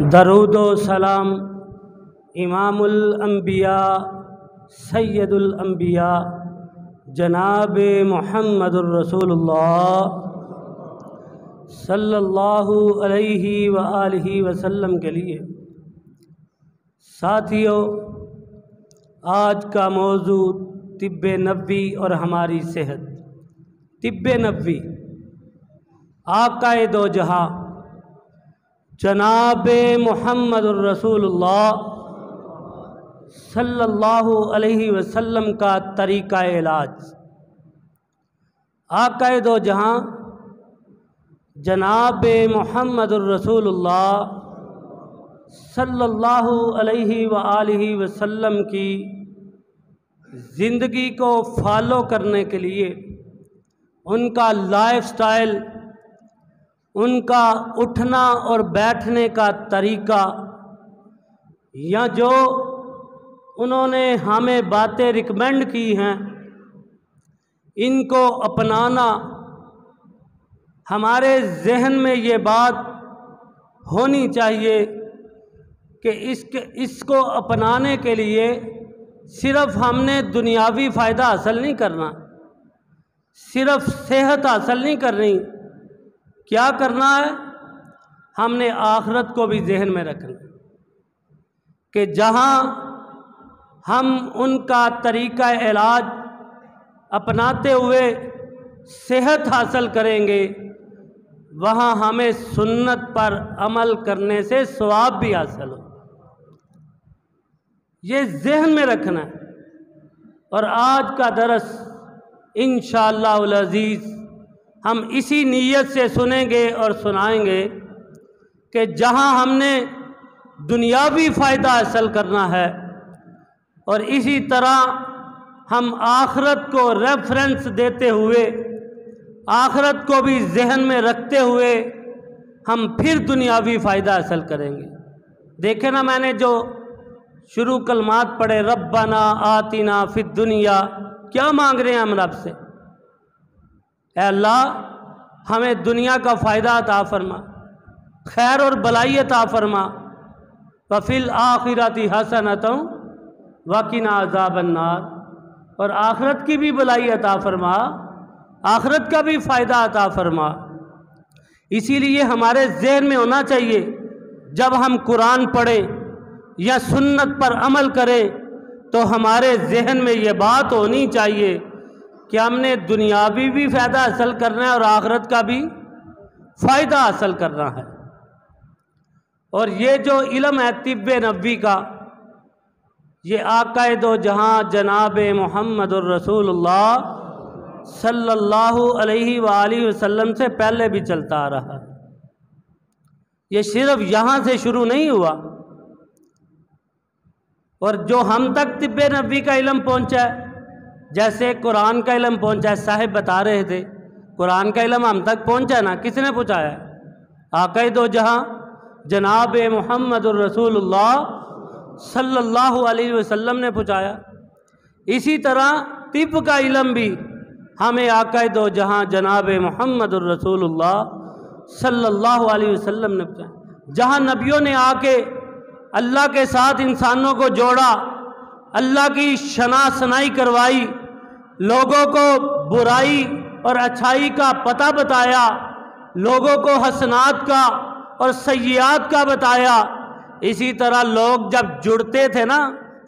दरूद व सलाम इमामुल अंबिया सैयदुल अंबिया जनाब मुहम्मदुर रसूलुल्लाह सल्लल्लाहु अलैहि व आलिहि वसल्लम के लिए। साथियों, आज का मौजू तिब्बे नबवी और हमारी सेहत। तिब्बे नबवी आकाए दो जहां जनाब मुहम्मदुर रसूलुल्लाह सल्लल्लाहु अलैहि वसल्लम का तरीक़ा इलाज। आकाए दो जहां जनाब मुहम्मदुर रसूलुल्लाह सल्लल्लाहु अलैहि व आलिहि वसल्लम की ज़िंदगी को फॉलो करने के लिए उनका लाइफस्टाइल, उनका उठना और बैठने का तरीक़ा, या जो उन्होंने हमें बातें रिकमेंड की हैं, इनको अपनाना। हमारे जहन में ये बात होनी चाहिए कि इसको अपनाने के लिए सिर्फ़ हमने दुनियावी फ़ायदा हासिल नहीं करना, सिर्फ़ सेहत हासिल नहीं करनी। क्या करना है? हमने आखिरत को भी जहन में रखना कि जहाँ हम उनका तरीक़ा इलाज अपनाते हुए सेहत हासिल करेंगे, वहाँ हमें सुन्नत पर अमल करने से सवाब भी हासिल हो। ये जहन में रखना है। और आज का दरस इंशाअल्लाहुल अज़ीज़ हम इसी नीयत से सुनेंगे और सुनाएंगे कि जहाँ हमने दुनियावी फ़ायदा हासिल करना है और इसी तरह हम आखिरत को रेफरेंस देते हुए, आखिरत को भी जहन में रखते हुए हम फिर दुनियावी फ़ायदा हासिल करेंगे। देखे ना, मैंने जो शुरू कलमात पढ़े, रब्बना आतिना फिद दुनिया, क्या मांग रहे हैं हम रब से? ऐ अल्लाह, हमें दुनिया का फ़ायदा अता फरमा, खैर और भलाई अता फरमा, वफ़िल आखिरती हसनतुं वक़िना अज़ाबन्नार, और आखिरत की भी भलाई अता फरमा, आखिरत का भी फ़ायदा अता फरमा। इसीलिए हमारे ज़हन में होना चाहिए, जब हम कुरान पढ़ें या सुन्नत पर अमल करें तो हमारे जहन में ये बात होनी चाहिए कि हमने दुनियावी भी फ़ायदा हासिल करना है और आखिरत का भी फ़ायदा हासिल करना है। और ये जो इल्म है तिब्बे नबवी का, ये आकाए दो जहां जनाब मुहम्मदुर रसूलुल्लाह सल्लल्लाहु अलैहि व आलिहि वसल्लम से पहले भी चलता आ रहा है। ये सिर्फ यहाँ से शुरू नहीं हुआ। और जो हम तक तिब्बे नबवी का इल्म पहुँचा है, जैसे कुरान का इल्म पहुँचा है, साहिब बता रहे थे, कुरान का इल्म हम तक पहुँचा ना, किसने पहुँचाया? आकाए दो जहां जनाब मुहम्मदुर रसूलुल्लाह सल्लल्लाहु अलैहि वसल्लम ने पहुँचाया। इसी तरह तिब का इल्म भी हमें आकाए दो जहां जनाब मुहम्मदुर रसूलुल्लाह सल्लल्लाहु अलैहि वसल्लम ने पहुँचाया। जहाँ नबियों ने आके अल्लाह के साथ इंसानों को जोड़ा, अल्लाह की शनासनाई करवाई, लोगों को बुराई और अच्छाई का पता बताया, लोगों को हसनात का और सय्यात का बताया। इसी तरह लोग जब जुड़ते थे ना,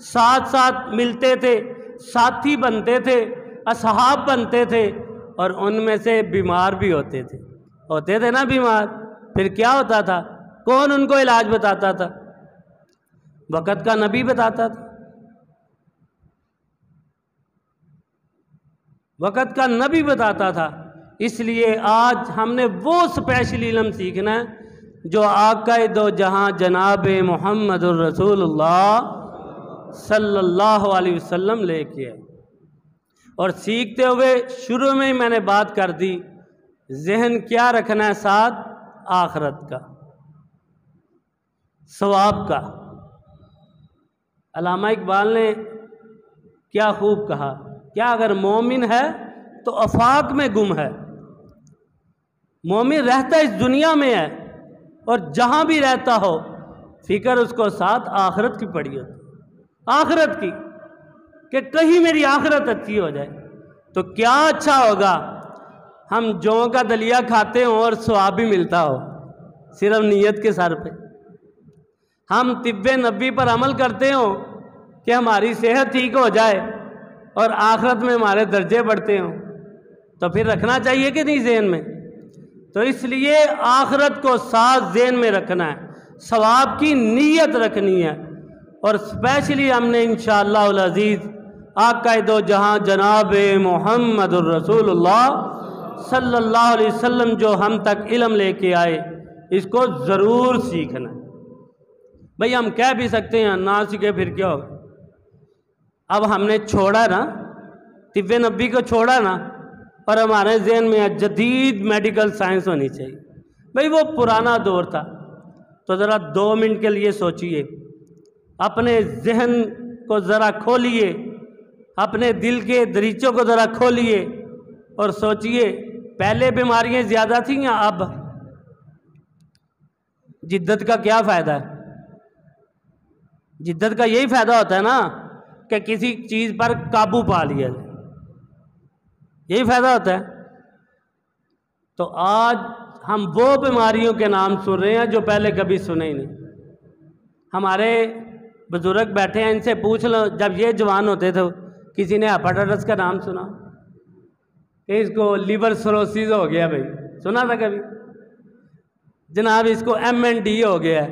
साथ साथ मिलते थे, साथी बनते थे, असहाब बनते थे, और उनमें से बीमार भी होते थे ना बीमार। फिर क्या होता था? कौन उनको इलाज बताता था? वक़्त का नबी बताता था। वक़्त का नबी बताता था। इसलिए आज हमने वो स्पेशल इल्म सीखना है जो आकाए दो जहां जनाब मुहम्मदुर रसूलुल्लाह सल्लल्लाहु अलैहि वसल्लम लेके आए। और सीखते हुए शुरू में ही मैंने बात कर दी, जहन क्या रखना है? साथ आखिरत का, सवाब का। अल्लामा इकबाल ने क्या खूब कहा, क्या अगर मोमिन है तो अफाक में गुम है। मोमिन रहता इस दुनिया में है और जहाँ भी रहता हो फिक्र उसको साथ आखिरत की पड़ी होती, आखिरत की, कि कहीं मेरी आखिरत अच्छी हो जाए। तो क्या अच्छा होगा हम जौ का दलिया खाते हों और स्वाब भी मिलता हो, सिर्फ नीयत के सर पे। हम तिब्बे नबी पर अमल करते हों कि हमारी सेहत ठीक हो जाए और आखिरत में हमारे दर्जे बढ़ते हों, तो फिर रखना चाहिए कि नहीं ज़हन में। तो इसलिए आखिरत को साथ ज़हन में रखना है, सवाब की नीयत रखनी है। और स्पेशली हमने इंशाअल्लाह अज़ीज़ आका दो जहां जनाब मुहम्मदुर रसूलुल्लाह सल्लल्लाहु अलैहि वसल्लम जो हम तक इल्म लेके आए, इसको ज़रूर सीखना। भाई हम कह भी सकते हैं ना सीखे फिर क्या होगा। अब हमने छोड़ा ना, तिब्बे नबी को छोड़ा ना, और हमारे जहन में जदीद मेडिकल साइंस होनी चाहिए। भाई वो पुराना दौर था। तो ज़रा 2 मिनट के लिए सोचिए, अपने जहन को ज़रा खोलिए, अपने दिल के दरीचों को ज़रा खोलिए और सोचिए, पहले बीमारियां ज़्यादा थी या अब? जिद्दत का क्या फ़ायदा है? जिद्दत का यही फ़ायदा होता है ना कि किसी चीज़ पर काबू पा लिया जाए, यही फ़ायदा होता है। तो आज हम वो बीमारियों के नाम सुन रहे हैं जो पहले कभी सुने ही नहीं। हमारे बुजुर्ग बैठे हैं, इनसे पूछ लो, जब ये जवान होते थे किसी ने हेपेटाइटिस का नाम सुना? कि इसको लिवर सिरोसिस हो गया, भाई सुना था कभी? जनाब इसको MND हो गया है,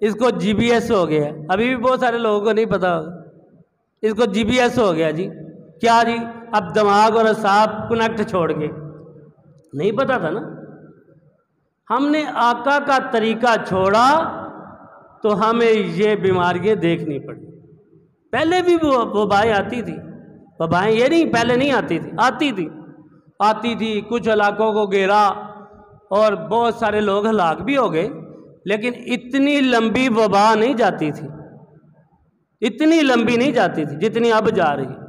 इसको GBS हो गया है। अभी भी बहुत सारे लोगों को नहीं पता होगा, इसको GBS हो गया जी। क्या जी? अब दिमाग और असाब कनेक्ट छोड़ के नहीं पता था ना। हमने आका का तरीका छोड़ा तो हमें ये बीमारियां देखनी पड़ी। पहले भी वो वबाएँ आती थी, वबाएँ ये नहीं पहले नहीं आती थी, आती थी, कुछ इलाकों को घेरा और बहुत सारे लोग हलाक भी हो गए, लेकिन इतनी लंबी वबा नहीं जाती थी, इतनी लंबी नहीं जाती थी जितनी अब जा रही।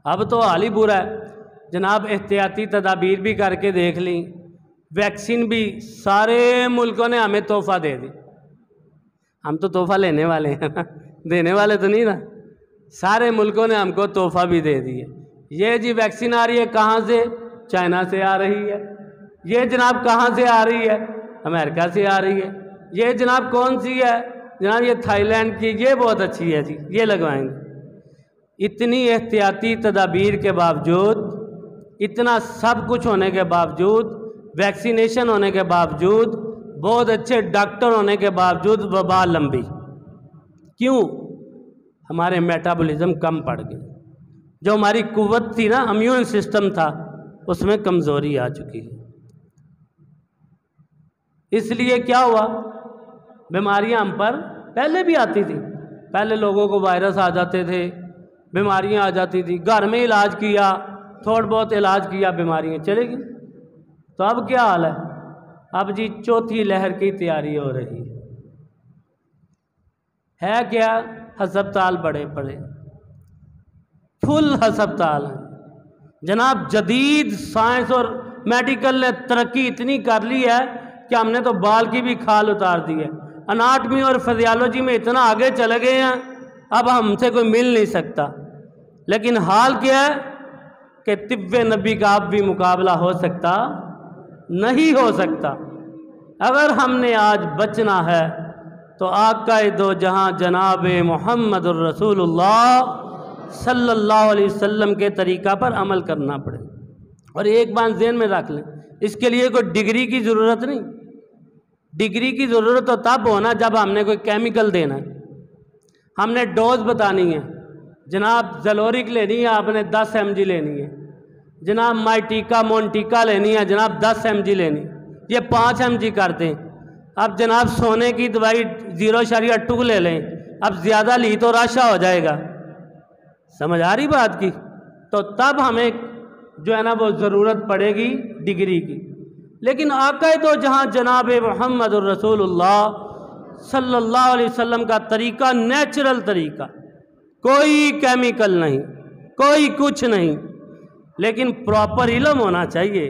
अब तो हाल ही बुरा है जनाब। एहतियाती तदाबीर भी करके देख ली, वैक्सीन भी सारे मुल्कों ने हमें तोहफा दे दी। हम तो तोहफा लेने वाले हैं ना, देने वाले तो नहीं ना। सारे मुल्कों ने हमको तोहफा भी दे दिए। ये जी वैक्सीन आ रही है कहाँ से? चाइना से आ रही है। ये जनाब कहाँ से आ रही है? अमेरिका से आ रही है। ये जनाब कौन सी है? जनाब ये थाईलैंड की, ये बहुत अच्छी है जी, ये लगवाएंगे। इतनी एहतियाती तदाबीर के बावजूद, इतना सब कुछ होने के बावजूद, वैक्सीनेशन होने के बावजूद, बहुत अच्छे डॉक्टर होने के बावजूद वबा लंबी। क्यों? हमारे मेटाबॉलिज्म कम पड़ गए। जो हमारी कुव्वत थी ना, इम्यून सिस्टम था, उसमें कमज़ोरी आ चुकी है। इसलिए क्या हुआ, बीमारियां हम पर पहले भी आती थी। पहले लोगों को वायरस आ जाते थे, बीमारियां आ जाती थी, घर में इलाज किया, थोड़ा बहुत इलाज किया, बीमारियां चलेगी। तो अब क्या हाल है? अब जी चौथी लहर की तैयारी हो रही है क्या? हस्पताल बड़े बड़े फुल हस्पताल हैं जनाब। जदीद साइंस और मेडिकल ने तरक्की इतनी कर ली है कि हमने तो बाल की भी खाल उतार दी है। अनाटमी और फिजियोलॉजी में इतना आगे चले गए हैं, अब हमसे कोई मिल नहीं सकता। लेकिन हाल क्या है कि तिब्बे नबी का अब भी मुकाबला हो सकता नहीं हो सकता। अगर हमने आज बचना है तो आका दो जहां जनाब मुहम्मदुर रसूलुल्लाह सल्लल्लाहु अलैहि वसल्लम के तरीका पर अमल करना पड़े। और एक बात ज़हन में रख लें, इसके लिए कोई डिग्री की ज़रूरत नहीं। डिग्री की ज़रूरत तो तब होना जब हमने कोई केमिकल देना है, हमने डोज बतानी है। जनाब ज़लोरिक लेनी है, आपने 10 mg लेनी है। जनाब माइटिका मोन्टिका लेनी है, जनाब 10 mg लेनी, ये 5 mg कर दें। अब जनाब सोने की दवाई 0.2 ले लें, अब ज़्यादा ली तो राशा हो जाएगा। समझ आ रही बात की? तो तब हमें जो है ना वो ज़रूरत पड़ेगी डिग्री की। लेकिन आका तो जहाँ जनाब मुहम्मदुर रसूलुल्लाह सल्लल्लाहु अलैहि वसल्लम का तरीका नेचुरल तरीका, कोई केमिकल नहीं, कोई कुछ नहीं, लेकिन प्रॉपर इल्म होना चाहिए।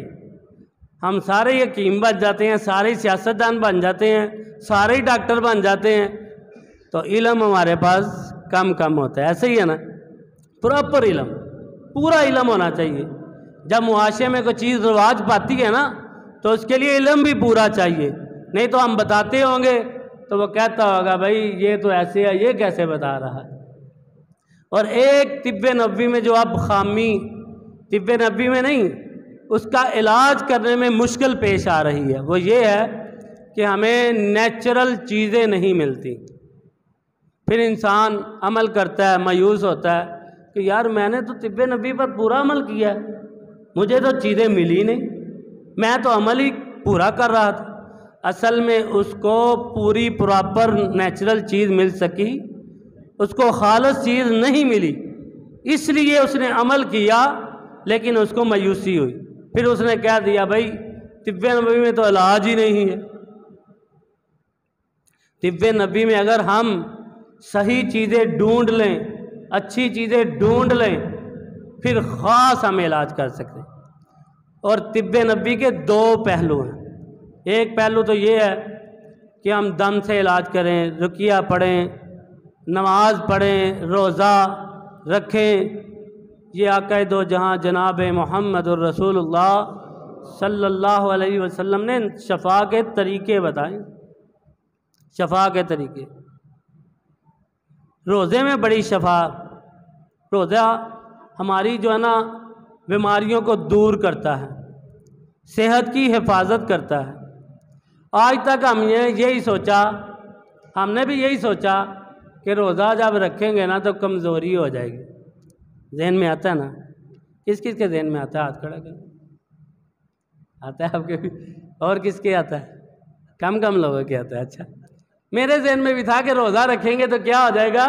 हम सारे हकीम बन जाते हैं, सारे सियासतदान बन जाते हैं, सारे डॉक्टर बन जाते हैं, तो इल्म हमारे पास कम कम होता है। ऐसे ही है ना, प्रॉपर इल्म, पूरा इल्म होना चाहिए। जब मुआशरे में कोई चीज़ रवाज पाती है ना, तो उसके लिए इल्म भी पूरा चाहिए। नहीं तो हम बताते होंगे तो वो कहता होगा भाई ये तो ऐसे है, ये कैसे बता रहा है। और एक तिब्बे नबवी में जो अब खामी, तिब्बे नबवी में नहीं, उसका इलाज करने में मुश्किल पेश आ रही है, वो ये है कि हमें नेचुरल चीज़ें नहीं मिलती। फिर इंसान अमल करता है, मायूस होता है कि यार मैंने तो तिब्बे नबी पर पूरा अमल किया है, मुझे तो चीज़ें मिली नहीं, मैं तो अमल ही पूरा कर रहा था। असल में उसको पूरी प्रॉपर नेचुरल चीज़ मिल सकी, उसको खालिस चीज़ नहीं मिली, इसलिए उसने अमल किया लेकिन उसको मायूसी हुई। फिर उसने कह दिया भाई तिब्बे नबी में तो इलाज ही नहीं है। तिब्बे नबी में अगर हम सही चीज़ें ढूंढ लें, अच्छी चीज़ें ढूंढ लें, फिर ख़ास हम इलाज कर सकते हैं। और तिब्बे नबी के दो पहलू हैं। एक पहलू तो ये है कि हम दम से इलाज करें, रुकिया पढ़ें, नमाज पढ़ें, रोज़ा रखें। ये आक़ा दो जहाँ जनाब मुहम्मदुर रसूलुल्लाह सल्लल्लाहु अलैहि वसल्लम ने शफ़ा के तरीक़े बताए। शफ़ा के तरीक़े, रोज़े में बड़ी शफ़ा। रोज़ा हमारी जो है ना बीमारियों को दूर करता है, सेहत की हिफाजत करता है। आज तक हमने यही सोचा, हमने भी यही सोचा कि रोज़ा जब रखेंगे ना तो कमज़ोरी हो जाएगी। जहन में आता है ना, किस किस के जहन में आता है? हाथ खड़ा कर। आता है आपके भी? और किसके आता है? कम कम लोगों के आता है। अच्छा, मेरे जहन में भी था कि रोज़ा रखेंगे तो क्या हो जाएगा?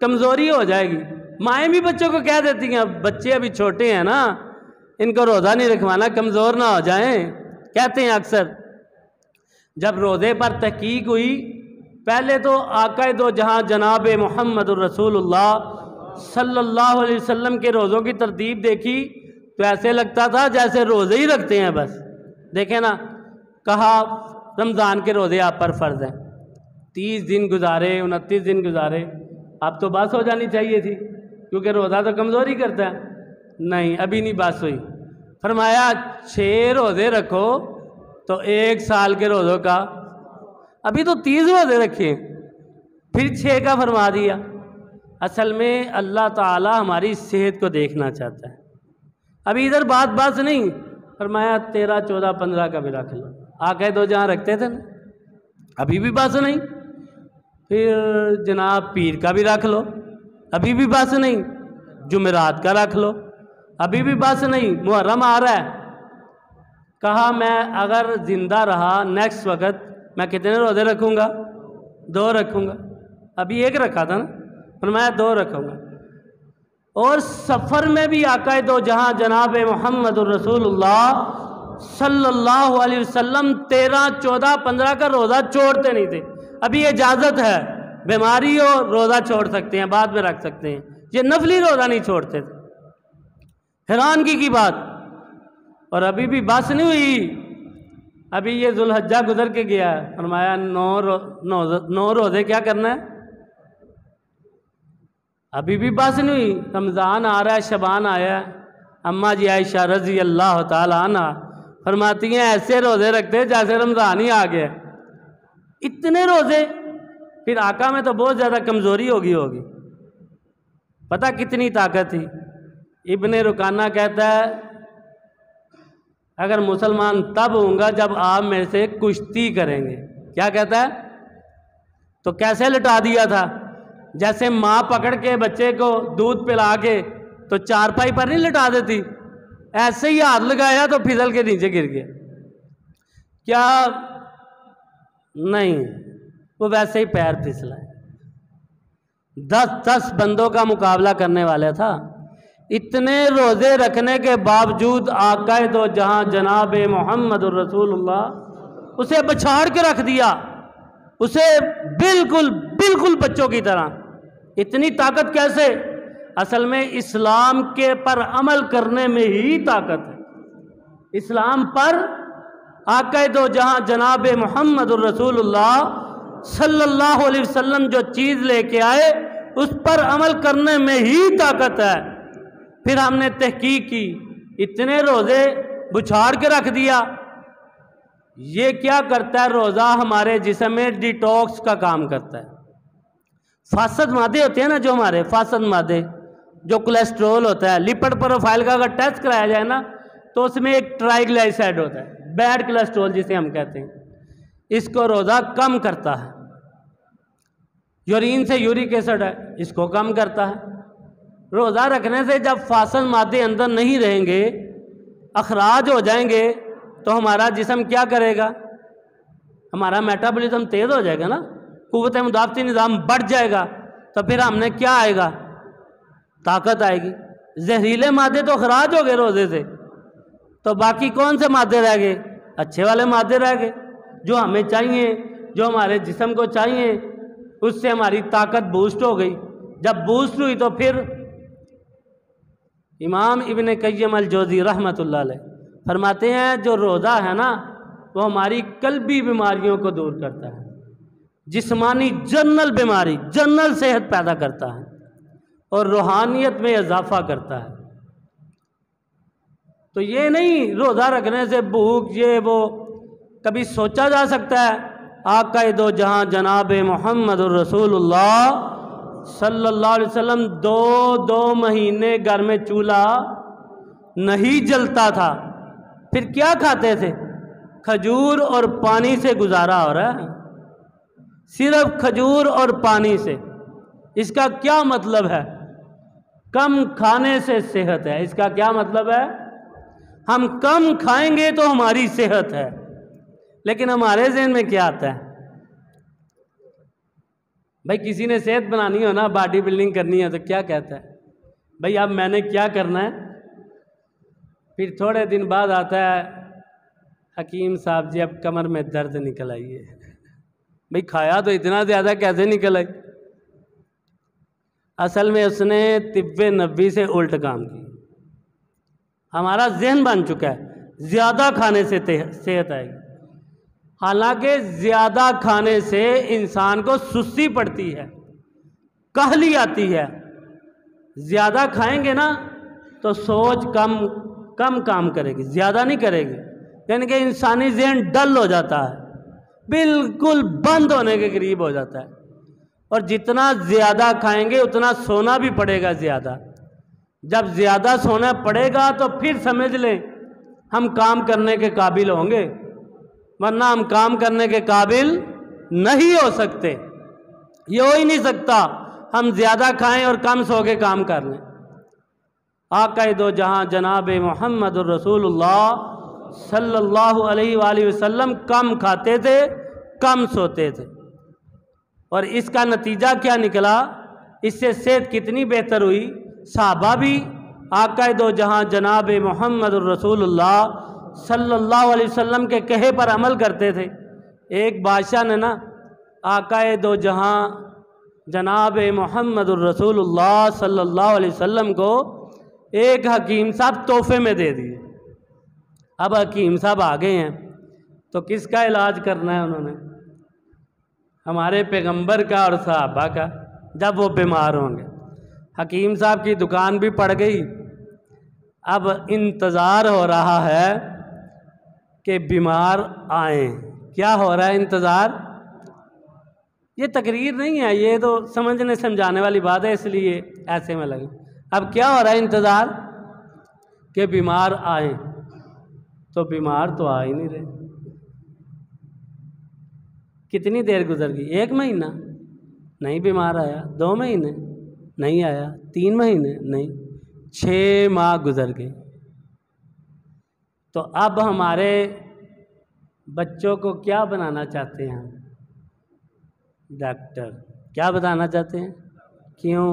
कमज़ोरी हो जाएगी। माएँ भी बच्चों को कह देती हैं, बच्चे अभी छोटे हैं ना, इनको रोज़ा नहीं रखवाना, कमज़ोर ना हो जाएं। कहते हैं अक्सर। जब रोज़े पर तहकीक हुई, पहले तो आक़ा दो जहाँ जनाब मुहम्मदुर रसूलुल्लाह सल्लल्लाहु अलैहि वसल्लम के रोज़ों की तरतीब देखी तो ऐसे लगता था जैसे रोज़े ही रखते हैं बस। देखें ना, कहा रमज़ान के रोज़े आप पर फ़र्ज़ हैं, 30 दिन गुजारे, 29 दिन गुजारे, अब तो बस हो जानी चाहिए थी क्योंकि रोज़ा तो कमज़ोरी करता है। नहीं, अभी नहीं बस हुई। फरमाया 6 रोज़े रखो तो 1 साल के रोज़ों का, अभी तो 30 रोज़े रखे, फिर 6 का फरमा दिया। असल में अल्लाह ताला हमारी सेहत को देखना चाहता है। अभी इधर बात नहीं, फरमाया 13, 14, 15 का भी रख लो। आके दो जहाँ रखते थे ना, अभी भी बस नहीं। फिर जनाब पीर का भी रख लो, अभी भी बस नहीं। जुमेरात का रख लो, अभी भी बस नहीं। मुहर्रम आ रहा है, कहा मैं अगर ज़िंदा रहा नेक्स्ट वक्त मैं कितने रोज़े रखूँगा? 2 रखूँगा। अभी 1 रखा था ना, फरमाया 2 रखूँगा। और सफ़र में भी आक़ा दो जहाँ जनाब मुहम्मदुर रसूलुल्लाह सल्लल्लाहु अलैहि वसल्लम 13, 14, 15 का रोज़ा छोड़ते नहीं थे। अभी इजाज़त है, बीमारी हो रोज़ा छोड़ सकते हैं, बाद में रख सकते हैं। ये नफली रोज़ा नहीं छोड़ते थे। हैरानगी की बात। और अभी भी बस नहीं हुई, अभी ये जुल्हज्जा गुजर के गया है, फरमाया 9 रोज़े क्या करना है? अभी भी बस नहीं हुई। रमज़ान आ रहा है, शबान आया है। अम्मा जी आयशा रज़ी अल्लाह ताला अन्हा फरमाती हैं ऐसे रोज़े रखते हैं जैसे रमज़ान ही आ गया। इतने रोज़े। फिर आका में तो बहुत ज़्यादा कमज़ोरी होगी। पता कितनी ताकत थी? इब्ने रुकाना कहता है अगर मुसलमान तब होऊंगा जब आप मेरे से कुश्ती करेंगे। क्या कहता है? तो कैसे लिटा दिया था? जैसे माँ पकड़ के बच्चे को दूध पिला के तो चारपाई पर नहीं लिटा देती, ऐसे ही हाथ लगाया तो फिसल के नीचे गिर गया। क्या नहीं, वो वैसे ही पैर फिसला। 10 बंदों का मुकाबला करने वाला था। इतने रोज़े रखने के बावजूद आक़ा दो जहाँ जनाब मुहम्मदुर रसूलुल्लाह उसे बछाड़ के रख दिया, उसे बिल्कुल बच्चों की तरह। इतनी ताकत कैसे? असल में इस्लाम के पर अमल करने में ही ताकत है। इस्लाम पर आक़ा दो जहां जनाब मुहम्मदुर रसूलुल्लाह सल्लल्लाहु अलैहि वसल्लम जो चीज़ लेके आए उस पर अमल करने में ही ताकत है। फिर हमने तहकीक की, इतने रोज़े बुछाड़ के रख दिया। ये क्या करता है? रोज़ा हमारे जिस्म में डिटॉक्स का काम करता है। फासद मादे होते हैं ना, जो हमारे फासद मादे, जो कोलेस्ट्रोल होता है, लिपिड प्रोफाइल का अगर टेस्ट कराया जाए ना तो उसमें एक ट्राइग्लिसराइड होता है, बैड कोलेस्ट्रोल जिसे हम कहते हैं, इसको रोज़ा कम करता है। यूरिन से यूरिक एसिड है, इसको कम करता है। रोज़ा रखने से जब फासद मादे अंदर नहीं रहेंगे, अखराज हो जाएंगे, तो हमारा जिस्म क्या करेगा? हमारा मेटाबॉलिज्म तेज़ हो जाएगा ना, कुव्वत मुदाफ़ती निज़ाम बढ़ जाएगा, तो फिर हमने क्या आएगा? ताकत आएगी। जहरीले मादे तो खराज हो गए रोज़े से, तो बाकी कौन से मादे रह गए? अच्छे वाले मादे रह गए, जो हमें चाहिए, जो हमारे जिस्म को चाहिए। उससे हमारी ताकत बूस्ट हो गई। जब बूस्ट हुई तो फिर इमाम इब्न क़य्यिम अल-जौज़ी रहमतुल्लाह अलैह फरमाते हैं, जो रोज़ा है ना वो हमारी कल्बी बीमारियों को दूर करता है, जिस्मानी जनरल बीमारी, जनरल सेहत पैदा करता है और रूहानियत में इजाफा करता है। तो ये नहीं रोज़ा रखने से भूख ये वो, कभी सोचा जा सकता है आक़ा दो जहां जनाब मुहम्मदुर रसूलुल्लाह सल्लल्लाहु अलैहि वसल्लम 2 महीने घर में चूल्हा नहीं जलता था, फिर क्या खाते थे? खजूर और पानी से गुजारा हो रहा है, सिर्फ खजूर और पानी से। इसका क्या मतलब है? कम खाने से सेहत है। इसका क्या मतलब है? हम कम खाएंगे तो हमारी सेहत है। लेकिन हमारे ज़हन में क्या आता है? भाई किसी ने सेहत बनानी हो ना, बॉडी बिल्डिंग करनी है, तो क्या कहता है? भाई अब मैंने क्या करना है? फिर थोड़े दिन बाद आता है, हकीम साहब जी अब कमर में दर्द निकल आई है। भाई खाया तो इतना ज़्यादा, कैसे निकल आई? असल में उसने तिब्बे नबी से उल्ट काम किया। हमारा जहन बन चुका है ज़्यादा खाने से सेहत आएगी। हालांकि ज़्यादा खाने से इंसान को सुस्ती पड़ती है, कहली आती है। ज़्यादा खाएंगे ना तो सोच कम काम करेगी, ज़्यादा नहीं करेगी। यानी कि इंसानी जहन डल हो जाता है, बिल्कुल बंद होने के करीब हो जाता है। और जितना ज़्यादा खाएंगे उतना सोना भी पड़ेगा ज़्यादा। जब ज़्यादा सोना पड़ेगा तो फिर समझ लें हम काम करने के काबिल होंगे, वरना हम काम करने के काबिल नहीं हो सकते। ये हो ही नहीं सकता हम ज़्यादा खाएं और कम सो के काम कर लें। आक़ा दो जहां जनाब मुहम्मदुर रसूलुल्लाह सल्लल्लाहु अलैहि वसल्लम कम खाते थे, कम सोते थे, और इसका नतीजा क्या निकला? इससे सेहत कितनी बेहतर हुई। सहाबा भी आक़ा दो जहां जनाब मुहम्मदुर रसूलुल्लाह सल्लल्लाहु अलैहि वसल्लम के कहे पर अमल करते थे। एक बादशाह ने ना आक़ा दो जहां जनाब मुहम्मदुर रसूलुल्लाह सल्लल्लाहु अलैहि वसल्लम को एक हकीम साहब तोहफे में दे दिए। अब हकीम साहब आ गए हैं तो किसका इलाज करना है उन्होंने? हमारे पैगंबर का और सहाबा का, जब वो बीमार होंगे। हकीम साहब की दुकान भी पड़ गई। अब इंतज़ार हो रहा है कि बीमार आए। क्या हो रहा है इंतज़ार? ये तकरीर नहीं है, ये तो समझने समझाने वाली बात है, इसलिए ऐसे में लगे। अब क्या हो रहा है इंतज़ार? कि बीमार आए। तो बीमार तो आ ही नहीं रहे। कितनी देर गुजर गई? 1 महीना नहीं बीमार आया, 2 महीने नहीं आया, 3 महीने नहीं, 6 माह गुजर गए। तो अब हमारे बच्चों को क्या बनाना चाहते हैं हम? डॉक्टर। क्या बताना चाहते हैं? क्यों?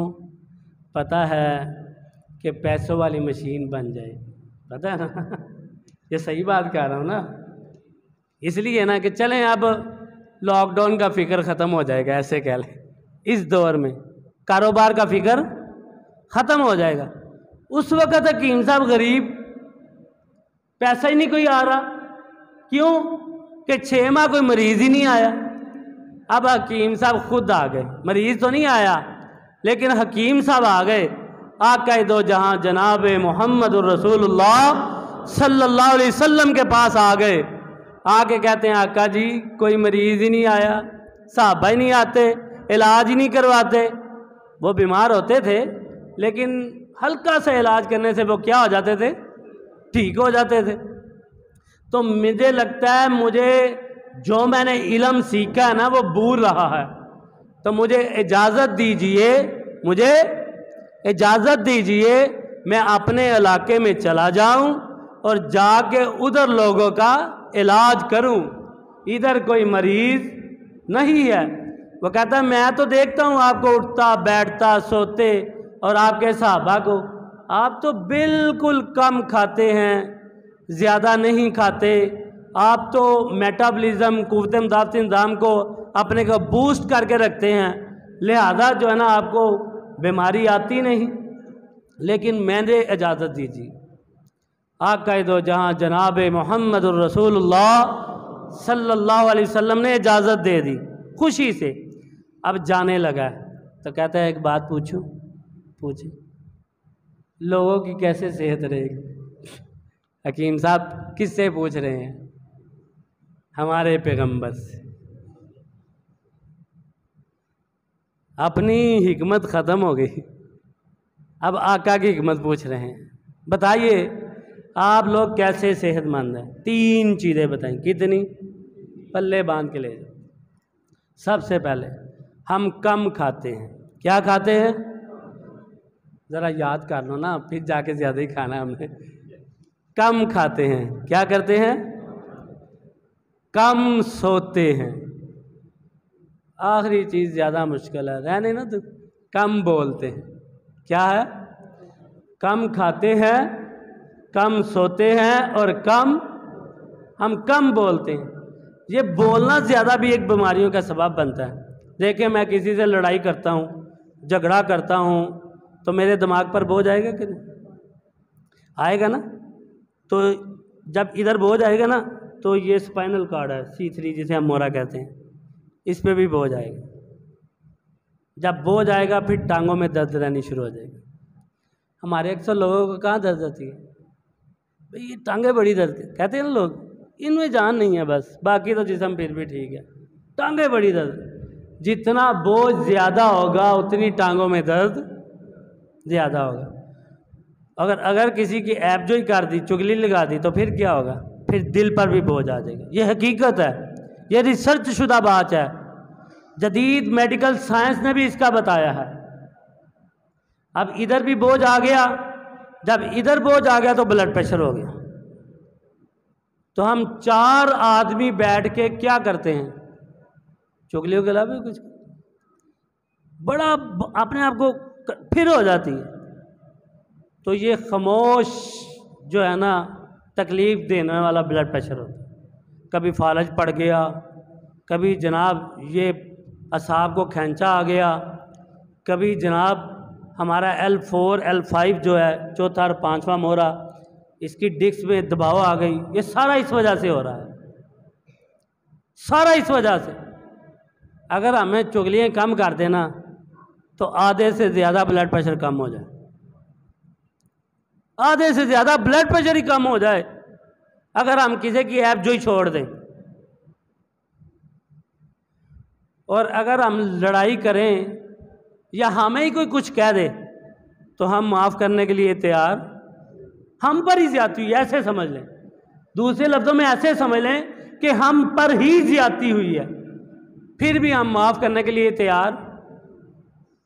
पता है कि पैसों वाली मशीन बन जाए। पता है ना? ये सही बात कह रहा हूँ ना? इसलिए ना कि चलें अब लॉकडाउन का फिक्र ख़त्म हो जाएगा, ऐसे कह लें। इस दौर में कारोबार का फिक्र ख़त्म हो जाएगा। उस वक़्त हकीम साहब गरीब पैसा ही नहीं कोई आ रहा। क्यों? कि 6 माह कोई मरीज ही नहीं आया। अब हकीम साहब खुद आ गए, मरीज तो नहीं आया लेकिन हकीम साहब आ गए। आका दो जहां जनाब मोहम्मद रसूलुल्लाह सल्लल्लाहु अलैहि वसल्लम के पास आ गए। आके कहते हैं आका जी कोई मरीज ही नहीं आया, साहबा ही नहीं आते, इलाज ही नहीं करवाते। वो बीमार होते थे लेकिन हल्का सा इलाज करने से वो क्या हो जाते थे? ठीक हो जाते थे। तो मुझे लगता है मुझे जो मैंने इल्म सीखा है ना वो भूल रहा है। तो मुझे इजाज़त दीजिए, मुझे इजाज़त दीजिए मैं अपने इलाके में चला जाऊं और जाके उधर लोगों का इलाज करूं। इधर कोई मरीज नहीं है। वो कहता है मैं तो देखता हूं आपको उठता बैठता सोते, और आपके सहाबा को आप तो बिल्कुल कम खाते हैं, ज़्यादा नहीं खाते। आप तो मेटाबॉलिज्म क़ुव्वत मुदाफ़त निज़ाम को अपने को बूस्ट करके रखते हैं, लिहाजा जो है ना आपको बीमारी आती नहीं। लेकिन मैंने इजाज़त दीजिए। आका दो जहाँ जनाब मोहम्मद रसूलुल्लाह सल्लल्लाहु अलैहि वसल्लम ने इजाज़त दे दी खुशी से। अब जाने लगा तो कहता है एक बात पूछूं? पूछे। लोगों की कैसे सेहत रहेगी? हकीम साहब किससे पूछ रहे हैं? हमारे पैगंबर से। अपनी हिकमत ख़त्म हो गई, अब आका की हिकमत पूछ रहे हैं। बताइए आप लोग कैसे सेहतमंद हैं? 3 चीज़ें बताएं। कितनी? पल्ले बांध के ले जाओ। सबसे पहले हम कम खाते हैं। क्या खाते हैं? ज़रा याद कर लो ना, फिर जाके ज़्यादा ही खाना हमने। कम खाते हैं। क्या करते हैं? कम सोते हैं। आखिरी चीज़ ज़्यादा मुश्किल है, रहने ना तो कम बोलते हैं। क्या है? कम खाते हैं, कम सोते हैं और हम कम बोलते हैं। ये बोलना ज़्यादा भी एक बीमारियों का सबब बनता है। देखिए मैं किसी से लड़ाई करता हूँ, झगड़ा करता हूँ, तो मेरे दिमाग पर बोझ आएगा कि नहीं? आएगा ना। तो जब इधर बोझ आएगा ना तो ये स्पाइनल कार्ड है C3 जिसे हम मोरा कहते हैं, इस पे भी बोझ आएगा। जब बोझ आएगा फिर टांगों में दर्द रहनी शुरू हो जाएगी। हमारे अक्सर लोगों को कहाँ दर्द होती है? भाई ये टांगें बड़ी दर्द कहते हैं ना लोग, इनमें जान नहीं है बस, बाकी तो जिस्म फिर भी ठीक है। टांगें बड़ी दर्द। जितना बोझ ज़्यादा होगा उतनी टांगों में दर्द ज़्यादा होगा। अगर किसी की ऐबजोई कर दी, चुगली लगा दी, तो फिर क्या होगा? फिर दिल पर भी बोझ आ जाएगा। ये हकीकत है, ये रिसर्च शुदा बात है। जदीद मेडिकल साइंस ने भी इसका बताया है। अब इधर भी बोझ आ गया, जब इधर बोझ आ गया तो ब्लड प्रेशर हो गया। तो हम 4 आदमी बैठ के क्या करते हैं? चुगलियों के अलावा कुछ बड़ा अपने आप को फिर हो जाती है। तो ये खामोश जो है ना तकलीफ़ देने वाला ब्लड प्रेशर होता है। कभी फालज पड़ गया, कभी जनाब ये असाब को खैंचा आ गया, कभी जनाब हमारा L4 L5 जो है चौथा और 5वां मोहरा, इसकी डिस्क में दबाव आ गई। ये सारा इस वजह से हो रहा है, सारा इस वजह से। अगर हमें चुगलियाँ कम कर देना तो आधे से ज़्यादा ब्लड प्रेशर कम हो जाए। आधे से ज़्यादा ब्लड प्रेशर ही कम हो जाए अगर हम किसी की ऐप जो ही छोड़ दें। और अगर हम लड़ाई करें या हमें ही कोई कुछ कह दे तो हम माफ़ करने के लिए तैयार, हम पर ही ज़्यादती हुई ऐसे समझ लें। दूसरे लफ्ज़ों में ऐसे समझ लें कि हम पर ही ज़्यादती हुई है, फिर भी हम माफ़ करने के लिए तैयार।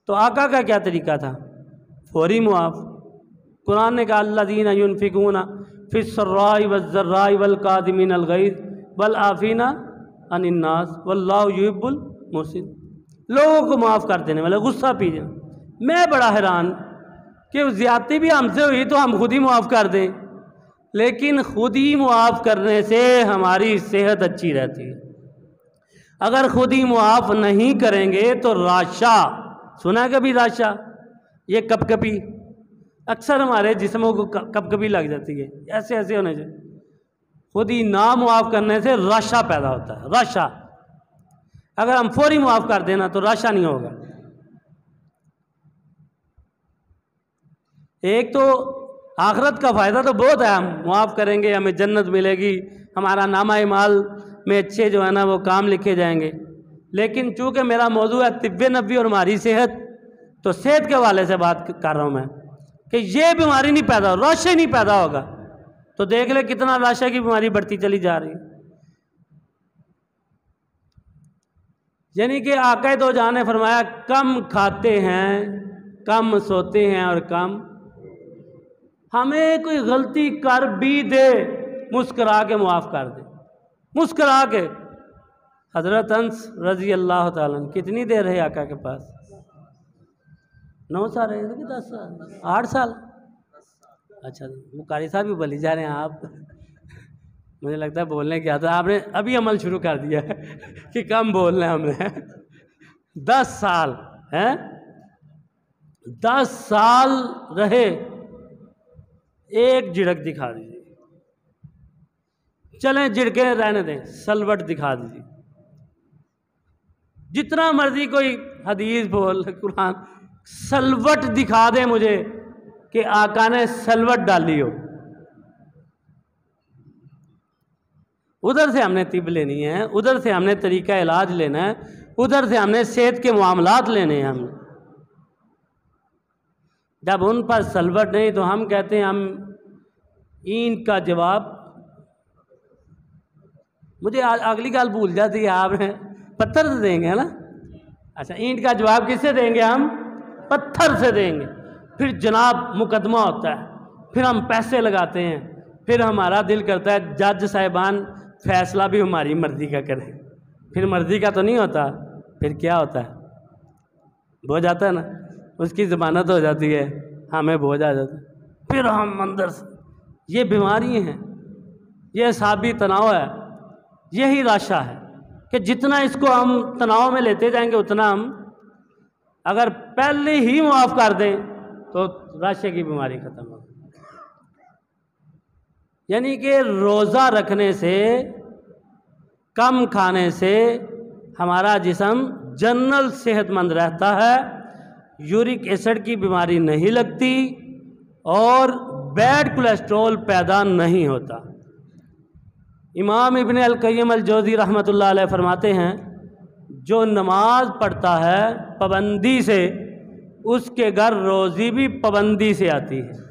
तो आका का क्या तरीका था? फौरी मुआफ़। कुरान ने कहा अल्लज़ीना युनफ़िकूना फ़िस्सर्राइ वज़्ज़र्राइ वल गैज़ वल आफ़ीना अनिन नास वल्लाहु युहिब्बुल मुहसिन। लोगों को माफ़ कर देने वाले, गुस्सा पी जाए। मैं बड़ा हैरान कि ज़्यादती भी हमसे हुई तो हम खुद ही मुआफ़ कर दें, लेकिन खुद ही मुआफ़ करने से हमारी सेहत अच्छी रहती है। अगर खुद ही मुआफ़ नहीं करेंगे तो राशा, सुना है कभी राशा? ये कपकपी अक्सर हमारे जिस्मों को कपकपी लग जाती है, ऐसे ऐसे होने से। खुद ही ना मुआफ़ करने से राशा पैदा होता है, राशा। अगर हम फौरी मुआफ़ कर देना तो राशा नहीं होगा। एक तो आखिरत का फ़ायदा तो बहुत है, हम मुआफ़ करेंगे, हमें जन्नत मिलेगी, हमारा नामा माल में अच्छे जो है ना वो काम लिखे जाएंगे। लेकिन चूँकि मेरा मौजू है तिब्ब नबी और हमारी सेहत, तो सेहत के हवाले से बात कर रहा हूँ मैं कि ये बीमारी नहीं पैदा हो, राशा नहीं पैदा होगा। तो देख ले कितना राशा की बीमारी बढ़ती चली जा रही है। यानी कि आका दो जहां ने फरमाया कम खाते हैं, कम सोते हैं और कम, हमें कोई गलती कर भी दे मुस्करा के मुआफ़ कर दे, मुस्करा के। हज़रत अंस रज़ी अल्लाह ताला अन्हु कितनी देर रहे आका के पास? 9 साल रहे थे कि 10 साल, 8 साल? अच्छा, मुकारी साहब भी बोली जा रहे हैं आप। मुझे लगता है बोलने क्या था, आपने अभी अमल शुरू कर दिया है कि कम बोलना है हमने। 10 साल हैं, 10 साल रहे, एक झिड़क दिखा दीजिए। चलें झिड़के रहने दें, सलवट दिखा दीजिए। जितना मर्जी कोई हदीस बोल, कुरान, सलवट दिखा दे मुझे कि आका ने सलवट डाली हो। उधर से हमने तिब लेनी है, उधर से हमने तरीका इलाज लेना है, उधर से हमने सेहत के मामलात लेने हैं। हमने जब उन पर सलवट नहीं तो हम कहते हैं हम ईंट का जवाब, मुझे अगली गाल भूल जाती है, आपने पत्थर से देंगे है ना। अच्छा, ईंट का जवाब किससे देंगे? हम पत्थर से देंगे। फिर जनाब मुकदमा होता है, फिर हम पैसे लगाते हैं, फिर हमारा दिल करता है जज साहिबान फैसला भी हमारी मर्ज़ी का करें। फिर मर्ज़ी का तो नहीं होता, फिर क्या होता है? बोझ आता है ना, उसकी ज़मानत हो जाती है, हमें बोझ आ जाता है। फिर हम अंदर से, ये बीमारी हैं, ये असाबी तनाव है, यही राशा है कि जितना इसको हम तनाव में लेते जाएंगे उतना हम अगर पहले ही मुआफ़ कर दें तो राशे की बीमारी ख़त्म हो। यानी कि रोज़ा रखने से, कम खाने से हमारा जिस्म जनरल सेहतमंद रहता है, यूरिक एसिड की बीमारी नहीं लगती और बैड कोलेस्ट्रॉल पैदा नहीं होता। इमाम इब्न अल क़य्यिम अल जौज़ी रहमतुल्लाह अलैह फरमाते हैं, जो नमाज पढ़ता है पाबंदी से, उसके घर रोज़ी भी पाबंदी से आती है।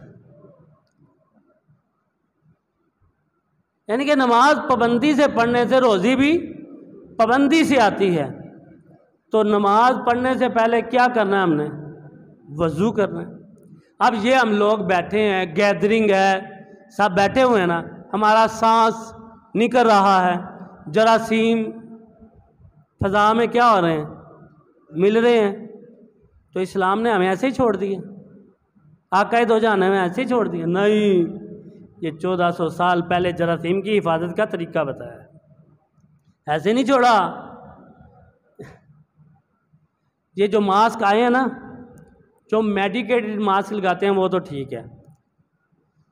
यानी कि नमाज पाबंदी से पढ़ने से रोज़ी भी पाबंदी से आती है। तो नमाज पढ़ने से पहले क्या करना है? हमने वज़ू करना है। अब ये हम लोग बैठे हैं, गैदरिंग है, सब बैठे हुए हैं ना, हमारा सांस निकल रहा है, जरासीम फ़ज़ा में क्या हो रहे हैं? मिल रहे हैं। तो इस्लाम ने हमें ऐसे ही छोड़ दिया, आका दो जहां ने हमें ऐसे ही छोड़ दिया? नहीं, ये 1400 साल पहले जरासीम की हिफाजत का तरीका बताया, ऐसे नहीं छोड़ा। ये जो मास्क आए हैं ना, जो मेडिकेटेड मास्क लगाते हैं वो तो ठीक है,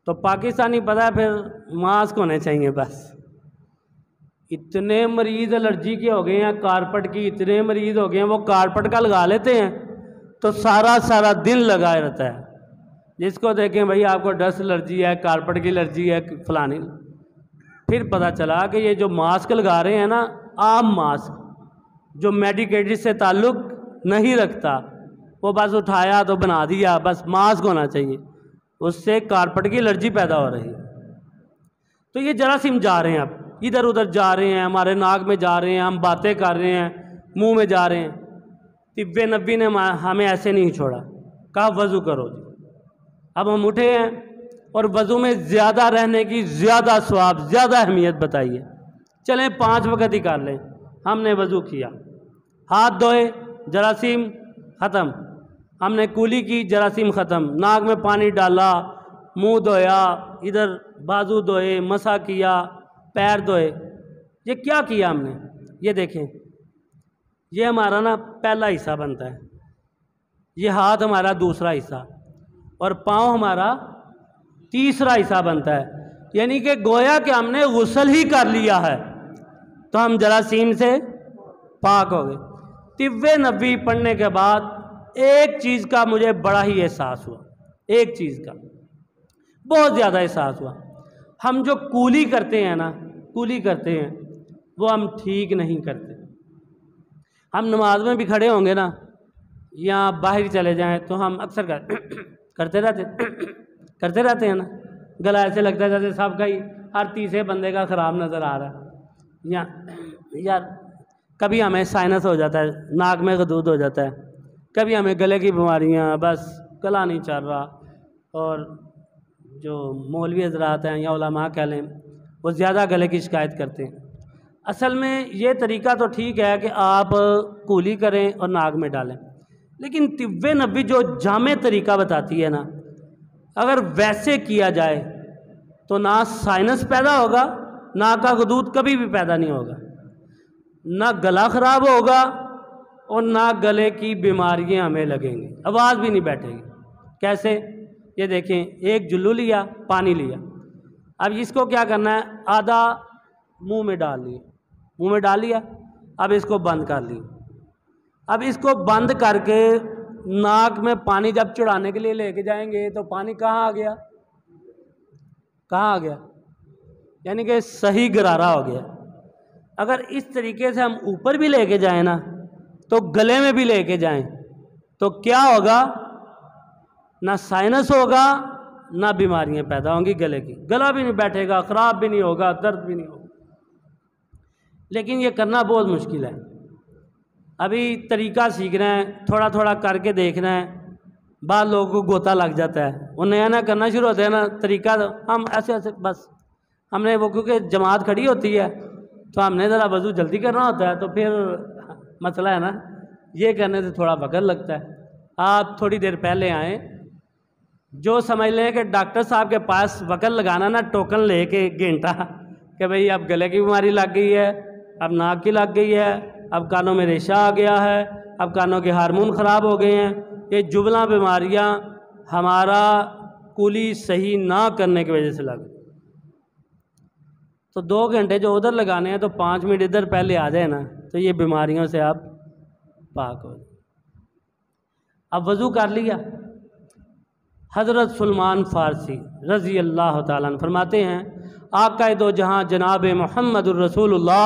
तो पाकिस्तानी पता है फिर मास्क होने चाहिए बस। इतने मरीज़ एलर्जी के हो गए हैं, कारपेट की इतने मरीज़ हो गए हैं, वो कारपेट का लगा लेते हैं तो सारा सारा दिन लगाए रहता है। जिसको देखें भाई आपको डस्ट एलर्जी है, कारपेट की एलर्जी है, फलानी। फिर पता चला कि ये जो मास्क लगा रहे हैं ना, आम मास्क जो मेडिकेटेड से ताल्लुक़ नहीं रखता, वो बस उठाया तो बना दिया, बस मास्क होना चाहिए, उससे कारपेट की एलर्जी पैदा हो रही है। तो ये जरासीम जा रहे हैं, अब इधर उधर जा रहे हैं, हमारे नाक में जा रहे हैं, हम बातें कर रहे हैं, मुंह में जा रहे हैं। तिब्ब नबी ने हमें ऐसे नहीं छोड़ा, कहा वज़ू करो। अब हम उठे हैं और वज़ू में ज़्यादा रहने की ज़्यादा सवाब, ज़्यादा अहमियत बताइए। चलें 5 वक़्त ही कर लें। हमने वज़ू किया, हाथ धोए, जरासीम ख़त्म, हमने कुली की, जरासीम ख़त्म, नाक में पानी डाला, मुंह धोया, इधर बाजू धोए, मसा किया, पैर धोए। ये क्या किया हमने? ये देखें, ये हमारा ना पहला हिस्सा बनता है, ये हाथ हमारा दूसरा हिस्सा और पाँव हमारा तीसरा हिस्सा बनता है। यानी कि गोया कि हमने गुस्ल ही कर लिया है तो हम जरासीम से पाक हो गए। तिव्वे नबी पढ़ने के बाद एक चीज़ का मुझे बड़ा ही एहसास हुआ, एक चीज़ का बहुत ज़्यादा एहसास हुआ। हम जो कूली करते हैं ना, कूली करते हैं वो हम ठीक नहीं करते। हम नमाज में भी खड़े होंगे ना या बाहर चले जाएं तो हम अक्सर करते रहते हैं ना। गला ऐसे लगता है जैसे सबका ही हर तीसरे बंदे का ख़राब नज़र आ रहा है। या यार कभी हमें साइनस हो जाता है, नाक में गदूद हो जाता है, कभी हमें गले की बीमारियां, बस गला नहीं चल रहा। और जो मौलवी हज़रात हैं या उलमा कह लें वो ज़्यादा गले की शिकायत करते हैं। असल में ये तरीका तो ठीक है कि आप कूली करें और नाक में डालें, लेकिन तिव्वे नबी जो जामे तरीका बताती है ना, अगर वैसे किया जाए तो ना साइनस पैदा होगा, नाक का गदूद कभी भी पैदा नहीं होगा, ना गला ख़राब होगा और ना गले की बीमारियां हमें लगेंगी, आवाज़ भी नहीं बैठेगी। कैसे? ये देखें, एक जुल्लू लिया, पानी लिया, अब इसको क्या करना है, आधा मुंह में डाल लिया, मुंह में डाल लिया, अब इसको बंद कर लिया। अब इसको बंद करके नाक में पानी जब चढ़ाने के लिए लेके जाएंगे तो पानी कहाँ आ गया, कहाँ आ गया, यानी कि सही गरारा हो गया। अगर इस तरीके से हम ऊपर भी लेके जाएं ना तो गले में भी लेके जाएं तो क्या होगा, ना साइनस होगा ना बीमारियां पैदा होंगी गले की, गला भी नहीं बैठेगा, ख़राब भी नहीं होगा, दर्द भी नहीं होगा। लेकिन ये करना बहुत मुश्किल है। अभी तरीका सीखना है, थोड़ा थोड़ा करके देखना है। बाद लोगों को गोता लग जाता है, वो नया नया करना शुरू होता है ना तरीका, तो हम ऐसे ऐसे बस हमने वो, क्योंकि जमात खड़ी होती है तो हमने ज़रा वज़ू जल्दी करना होता है, तो फिर मसला है ना, ये करने से थोड़ा वक्त लगता है। आप थोड़ी देर पहले आएँ, जो समझ लें कि डॉक्टर साहब के पास वक्त लगाना ना, टोकन लेके घंटा कि भाई अब गले की बीमारी लग गई है, अब नाक की लग गई है, अब कानों में रेशा आ गया है, अब कानों के हार्मोन ख़राब हो गए हैं, ये जुबला बीमारियां हमारा कूली सही ना करने की वजह से लग। तो 2 घंटे जो उधर लगाने हैं तो 5 मिनट इधर पहले आ जाए ना, तो ये बीमारियों से आप पाक हो। अब वज़ू कर लिया, हज़रत सलमान फ़ारसी रज़ी अल्लाह ताला अन्हु फरमाते हैं, आका दो जहाँ जनाब मुहम्मदुर रसूलुल्लाह,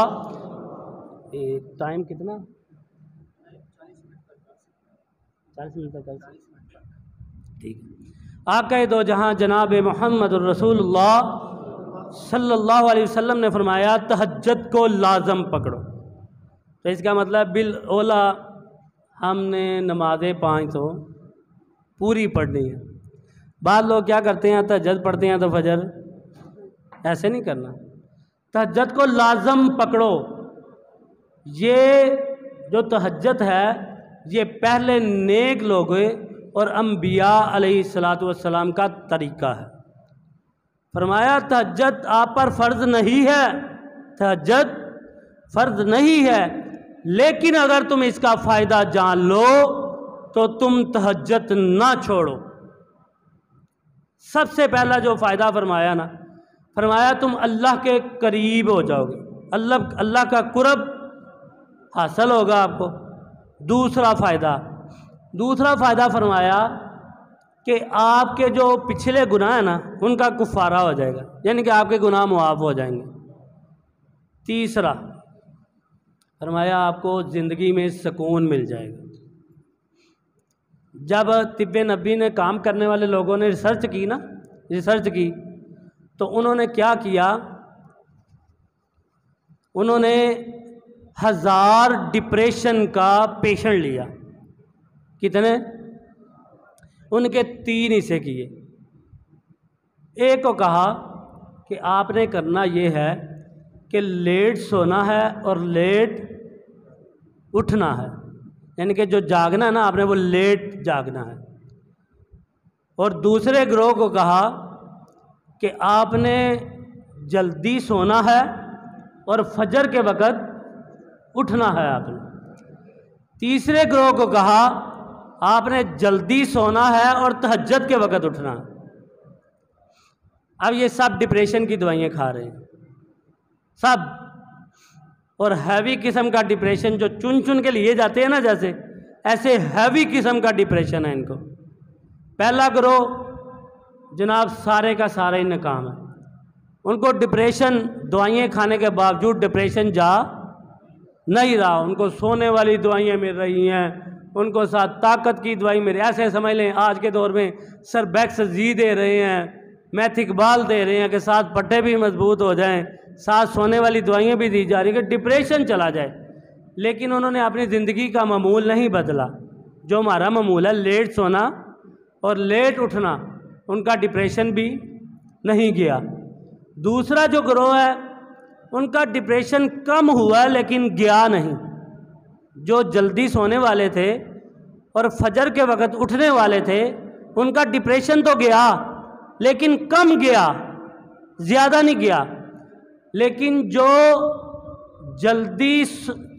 टाइम कितना, 40 मिनट तक, ठीक। आका दो जहाँ जनाब मुहम्मदुर रसूलुल्लाह सल्लल्लाहु अलैहि वसल्लम ने फरमाया, तहज्जुद को लाज़म पकड़ो। तो इसका मतलब बिल ओला हमने नमाज़ें 5 तो पूरी पढ़नी है। बाद लोग क्या करते हैं, तहज्जुद पढ़ते हैं तो फजर, ऐसे नहीं करना। तहज्जुद को लाज़म पकड़ो। ये जो तहज्जुद है ये पहले नेक लोगों और अंबिया अलैहिस्सलातु वस्सलाम का तरीका है। फरमाया तहज्जुद आप पर फ़र्ज़ नहीं है, तहज्जुद फ़र्ज़ नहीं है, लेकिन अगर तुम इसका फ़ायदा जान लो तो तुम तहज्जुद ना छोड़ो। सबसे पहला जो फ़ायदा फरमाया ना, फरमाया तुम अल्लाह के करीब हो जाओगे, अल्लाह का कुर्ब हासिल होगा आपको। दूसरा फ़ायदा फरमाया कि आपके जो पिछले गुनाह है ना उनका कुफ़ारा हो जाएगा, यानी कि आपके गुनाह मुआफ़ हो जाएंगे। तीसरा फरमाया आपको ज़िंदगी में सुकून मिल जाएगा। जब तिब्बे नबी ने काम करने वाले लोगों ने रिसर्च की तो उन्होंने क्या किया, उन्होंने 1000 डिप्रेशन का पेशेंट लिया। कितने? उनके 3 हिस्से किए। एक को कहा कि आपने करना ये है कि लेट सोना है और लेट उठना है, यानी कि जो जागना है ना आपने वो लेट जागना है। और दूसरे ग्रोह को कहा कि आपने जल्दी सोना है और फजर के वक़्त उठना है आपने। तीसरे ग्रोह को कहा आपने जल्दी सोना है और तहज्जुद के वक़्त उठना है। अब ये सब डिप्रेशन की दवाइयाँ खा रहे हैं सब, और हैवी किस्म का डिप्रेशन जो चुन चुन के लिए जाते हैं ना, जैसे ऐसे हैवी किस्म का डिप्रेशन है इनको। पहला ग्रोह जनाब सारे का सारा ही नाकाम है। उनको डिप्रेशन दवाइयाँ खाने के बावजूद डिप्रेशन जा नहीं रहा, उनको सोने वाली दवाइयाँ मिल रही हैं, उनको साथ ताकत की दवाई मिल रही है। ऐसे समझ लें आज के दौर में सरबैक्स जी दे रहे हैं, मैथिकबाल दे रहे हैं कि साथ पट्टे भी मजबूत हो जाएं, साथ सोने वाली दवाइयाँ भी दी जा रही है कि डिप्रेशन चला जाए। लेकिन उन्होंने अपनी ज़िंदगी का मामूल नहीं बदला। जो हमारा मामूल है लेट सोना और लेट उठना, उनका डिप्रेशन भी नहीं गया। दूसरा जो ग्रोह है उनका डिप्रेशन कम हुआ लेकिन गया नहीं। जो जल्दी सोने वाले थे और फजर के वक़्त उठने वाले थे, उनका डिप्रेशन तो गया लेकिन कम गया, ज़्यादा नहीं गया। लेकिन जो जल्दी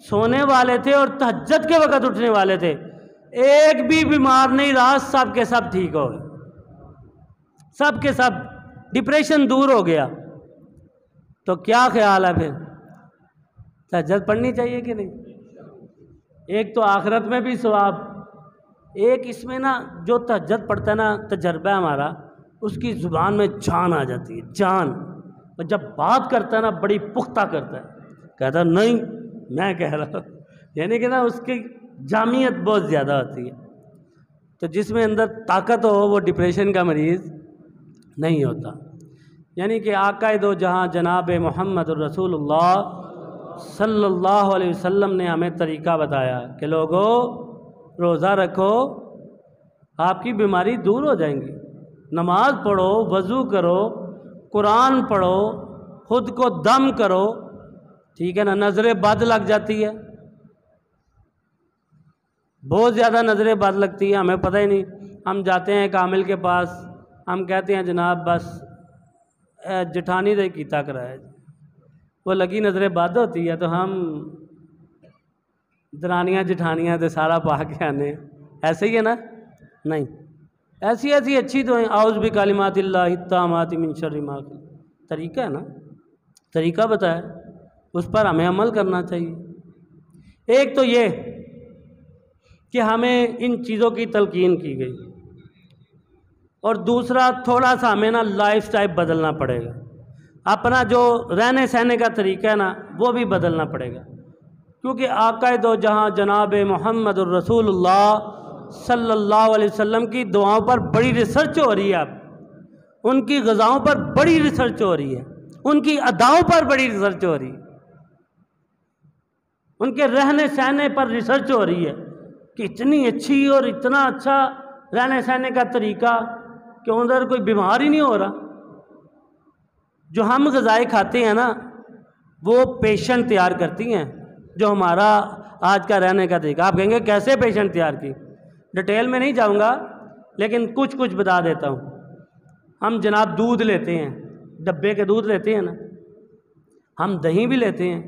सोने वाले थे और तहज्जुद के वक़्त उठने वाले थे, एक भी बीमार नहीं रहा, सब के सब ठीक हो गए, सब के सब डिप्रेशन दूर हो गया। तो क्या ख्याल है फिर, तहज्जुद पढ़नी चाहिए कि नहीं? एक तो आखिरत में भी सवाब, एक इसमें ना जो तहज्जुद पढ़ता है ना, तजर्बा हमारा, उसकी ज़ुबान में जान आ जाती है, जान। और जब बात करता है ना बड़ी पुख्ता करता है, कहता नहीं मैं कह रहा हूँ, यानी कि ना उसकी जामियत बहुत ज़्यादा होती है। तो जिसमें अंदर ताकत हो वो डिप्रेशन का मरीज़ नहीं होता। यानी कि आका दो जहाँ जनाब मोहम्मद रसूलुल्लाह सल्लल्लाहु अलैहि वसल्लम ने हमें तरीक़ा बताया कि लोगों रोज़ा रखो, आपकी बीमारी दूर हो जाएंगी। नमाज पढ़ो, वज़ू करो, कुरान पढ़ो, खुद को दम करो, ठीक है ना। नज़र बद लग जाती है, बहुत ज़्यादा नज़र बद लगती है, हमें पता ही नहीं। हम जाते हैं कामिल के पास, हम कहते हैं जनाब बस जठानी दे कीता कराया, वो लगी नज़र बद होती है तो हम दरानियाँ जठानियाँ तो सारा पा के आने, ऐसे ही है ना? नहीं, ऐसी ऐसी अच्छी तो आउज़ भी कालिमातिल्लाहि ताम्माति मिन शर्रि मा खलक़, तरीका है ना, तरीका बताया, उस पर हमें अमल करना चाहिए। एक तो ये कि हमें इन चीज़ों की तलकीन की गई, और दूसरा थोड़ा सा हमें ना लाइफ स्टाइल बदलना पड़ेगा। अपना जो रहने सहने का तरीका है ना वो भी बदलना पड़ेगा, क्योंकि आका दो जहाँ जनाब मोहम्मद रसूलुल्लाह सल्लल्लाहु अलैहि वसल्लम की दुआओं पर बड़ी रिसर्च हो रही है। अब उनकी ग़िज़ाओं पर बड़ी रिसर्च हो रही है, उनकी अदाओं पर बड़ी रिसर्च हो रही है, उनके रहने सहने पर रिसर्च हो रही है कि इतनी अच्छी और इतना अच्छा रहने सहने का तरीका कि उधर कोई बीमार ही नहीं हो रहा। जो हम ग़िज़ाएँ खाते हैं ना वो पेशेंट तैयार करती हैं, जो हमारा आज का रहने का तरीका। आप कहेंगे कैसे पेशेंट तैयार की, डिटेल में नहीं जाऊंगा लेकिन कुछ कुछ बता देता हूँ। हम जनाब दूध लेते हैं, डब्बे के दूध लेते हैं ना, हम दही भी लेते हैं,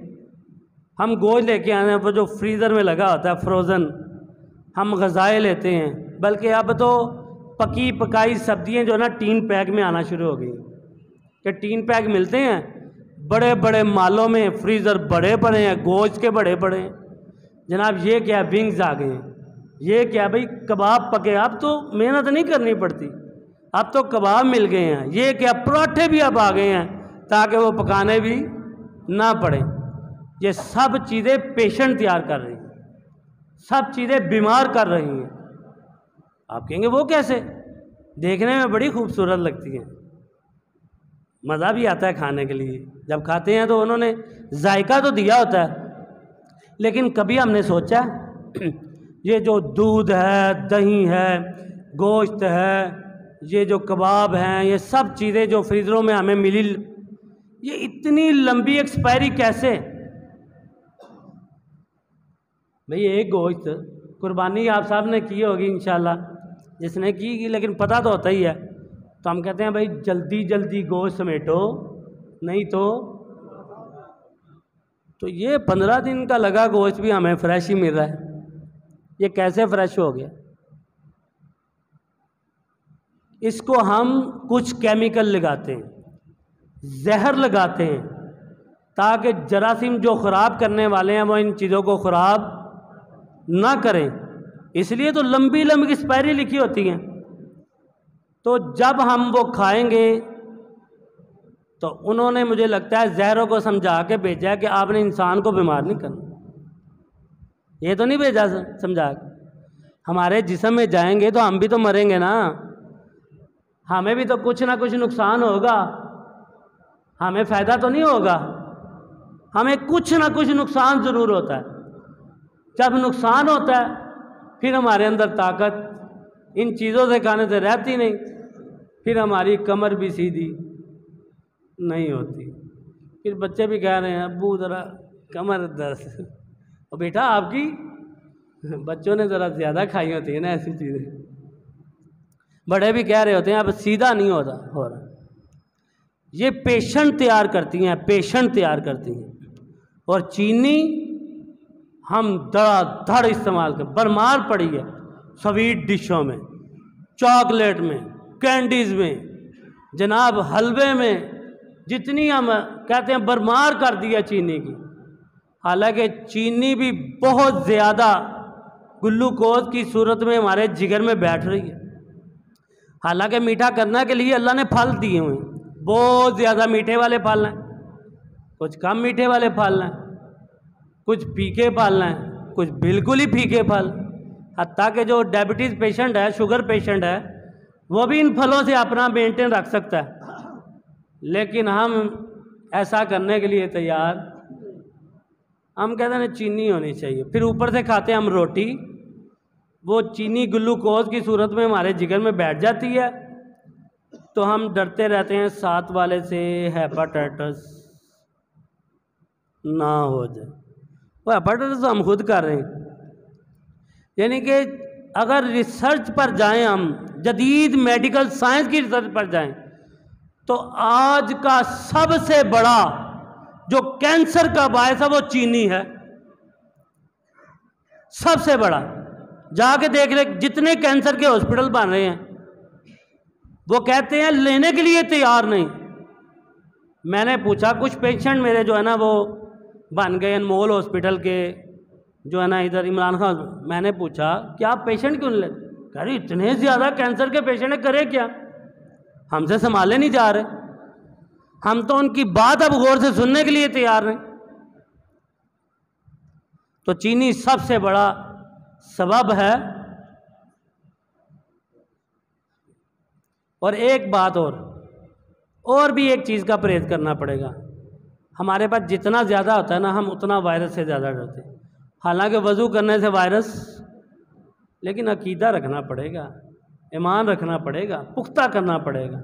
हम गोश्त लेके आए हैं वो जो फ्रीज़र में लगा होता है फ्रोज़न, हम ग़िज़ाएँ लेते हैं। बल्कि अब तो पकी पकाई सब्जियाँ जो है ना टीन पैक में आना शुरू हो गई, कि टीन पैक मिलते हैं बड़े बड़े मालों में, फ्रीज़र बड़े बड़े हैं, गोश्त के बड़े बड़े हैं। जनाब ये क्या, विंग्स आ गए हैं, ये क्या भाई कबाब पके, अब तो मेहनत नहीं करनी पड़ती, अब तो कबाब मिल गए हैं। ये क्या, पराठे भी अब आ गए हैं ताकि वो पकाने भी ना पड़े। ये सब चीज़ें पेशेंट तैयार कर रही हैं, सब चीज़ें बीमार कर रही हैं। आप कहेंगे वो कैसे, देखने में बड़ी खूबसूरत लगती हैं, मज़ा भी आता है खाने के लिए। जब खाते हैं तो उन्होंने जायका तो दिया होता है, लेकिन कभी हमने सोचा ये जो दूध है, दही है, गोश्त है, ये जो कबाब हैं, ये सब चीज़ें जो फ्रीज़रों में हमें मिली, ये इतनी लंबी एक्सपायरी कैसे? भाई एक गोश्त कुर्बानी आप साहब ने की होगी इंशाल्लाह, जिसने की, लेकिन पता तो होता ही है। तो हम कहते हैं भाई जल्दी जल्दी गोश्त समेटो, नहीं तो ये 15 दिन का लगा गोश्त भी हमें फ्रेश ही मिल रहा है। ये कैसे फ्रेश हो गया? इसको हम कुछ केमिकल लगाते हैं, जहर लगाते हैं ताकि जरासीम जो ख़राब करने वाले हैं वो इन चीज़ों को ख़राब ना करें। इसलिए तो लंबी लंबी एक्सपायरी लिखी होती हैं। तो जब हम वो खाएंगे तो उन्होंने मुझे लगता है जहरों को समझा के भेजा है कि आपने इंसान को बीमार नहीं करना। ये तो नहीं भेजा समझा के। हमारे जिस्म में जाएंगे तो हम भी तो मरेंगे ना, हमें भी तो कुछ ना कुछ नुकसान होगा, हमें फ़ायदा तो नहीं होगा, हमें कुछ ना कुछ नुकसान ज़रूर होता है। जब नुकसान होता है फिर हमारे अंदर ताकत इन चीज़ों से खाने से रहती नहीं, फिर हमारी कमर भी सीधी नहीं होती। फिर बच्चे भी कह रहे हैं अब्बू ज़रा कमर दर्द, और बेटा आपकी बच्चों ने ज़रा ज़्यादा खाई होती है ना ऐसी चीज़ें। बड़े भी कह रहे होते हैं अब सीधा नहीं हो रहा। ये पेशेंट तैयार करती हैं, पेशेंट तैयार करती हैं। और चीनी हम धड़ाधड़ इस्तेमाल कर, बरमार पड़ी है स्वीट डिशों में, चॉकलेट में, कैंडीज़ में, जनाब हलवे में, जितनी हम कहते हैं बरमार कर दिया चीनी की। हालांकि चीनी भी बहुत ज़्यादा ग्लूकोज की सूरत में हमारे जिगर में बैठ रही है। हालांकि मीठा करने के लिए अल्लाह ने फल दिए हुए हैं, बहुत ज़्यादा मीठे वाले फल हैं, कुछ कम मीठे वाले फल हैं, कुछ फीके फल हैं, कुछ बिल्कुल ही फीके फल। हत्ता कि जो डायबिटीज़ पेशेंट है, शुगर पेशेंट है, वो भी इन फलों से अपना मेंटेन रख सकता है। लेकिन हम ऐसा करने के लिए तैयार, हम कहते हैं चीनी होनी चाहिए। फिर ऊपर से खाते हैं हम रोटी, वो चीनी ग्लूकोज की सूरत में हमारे जिगर में बैठ जाती है, तो हम डरते रहते हैं साथ वाले से हेपाटाइटिस ना हो जाए। वो हेपाटाइटिस तो हम खुद कर रहे हैं। यानी कि अगर रिसर्च पर जाएं, हम जदीद मेडिकल साइंस की रिसर्च पर जाएं, तो आज का सबसे बड़ा जो कैंसर का बायस है वो चीनी है, सबसे बड़ा। जाके देख ले, जितने कैंसर के हॉस्पिटल बन रहे हैं वो कहते हैं लेने के लिए तैयार नहीं। मैंने पूछा, कुछ पेशेंट मेरे जो है ना वो बन गए अनमोल हॉस्पिटल के, जो है ना इधर इमरान खान, मैंने पूछा क्या आप पेशेंट क्यों नहीं लेते? कह रहे इतने ज़्यादा कैंसर के पेशेंट है, करे क्या, हमसे संभाले नहीं जा रहे, हम तो उनकी बात अब गौर से सुनने के लिए तैयार नहीं। तो चीनी सबसे बड़ा सबब है। और एक बात और भी एक चीज़ का परहेज करना पड़ेगा। हमारे पास जितना ज़्यादा होता है ना, हम उतना वायरस से ज़्यादा डरते हैं। हालांकि वज़ू करने से वायरस, लेकिन अकीदा रखना पड़ेगा, ईमान रखना पड़ेगा, पुख्ता करना पड़ेगा।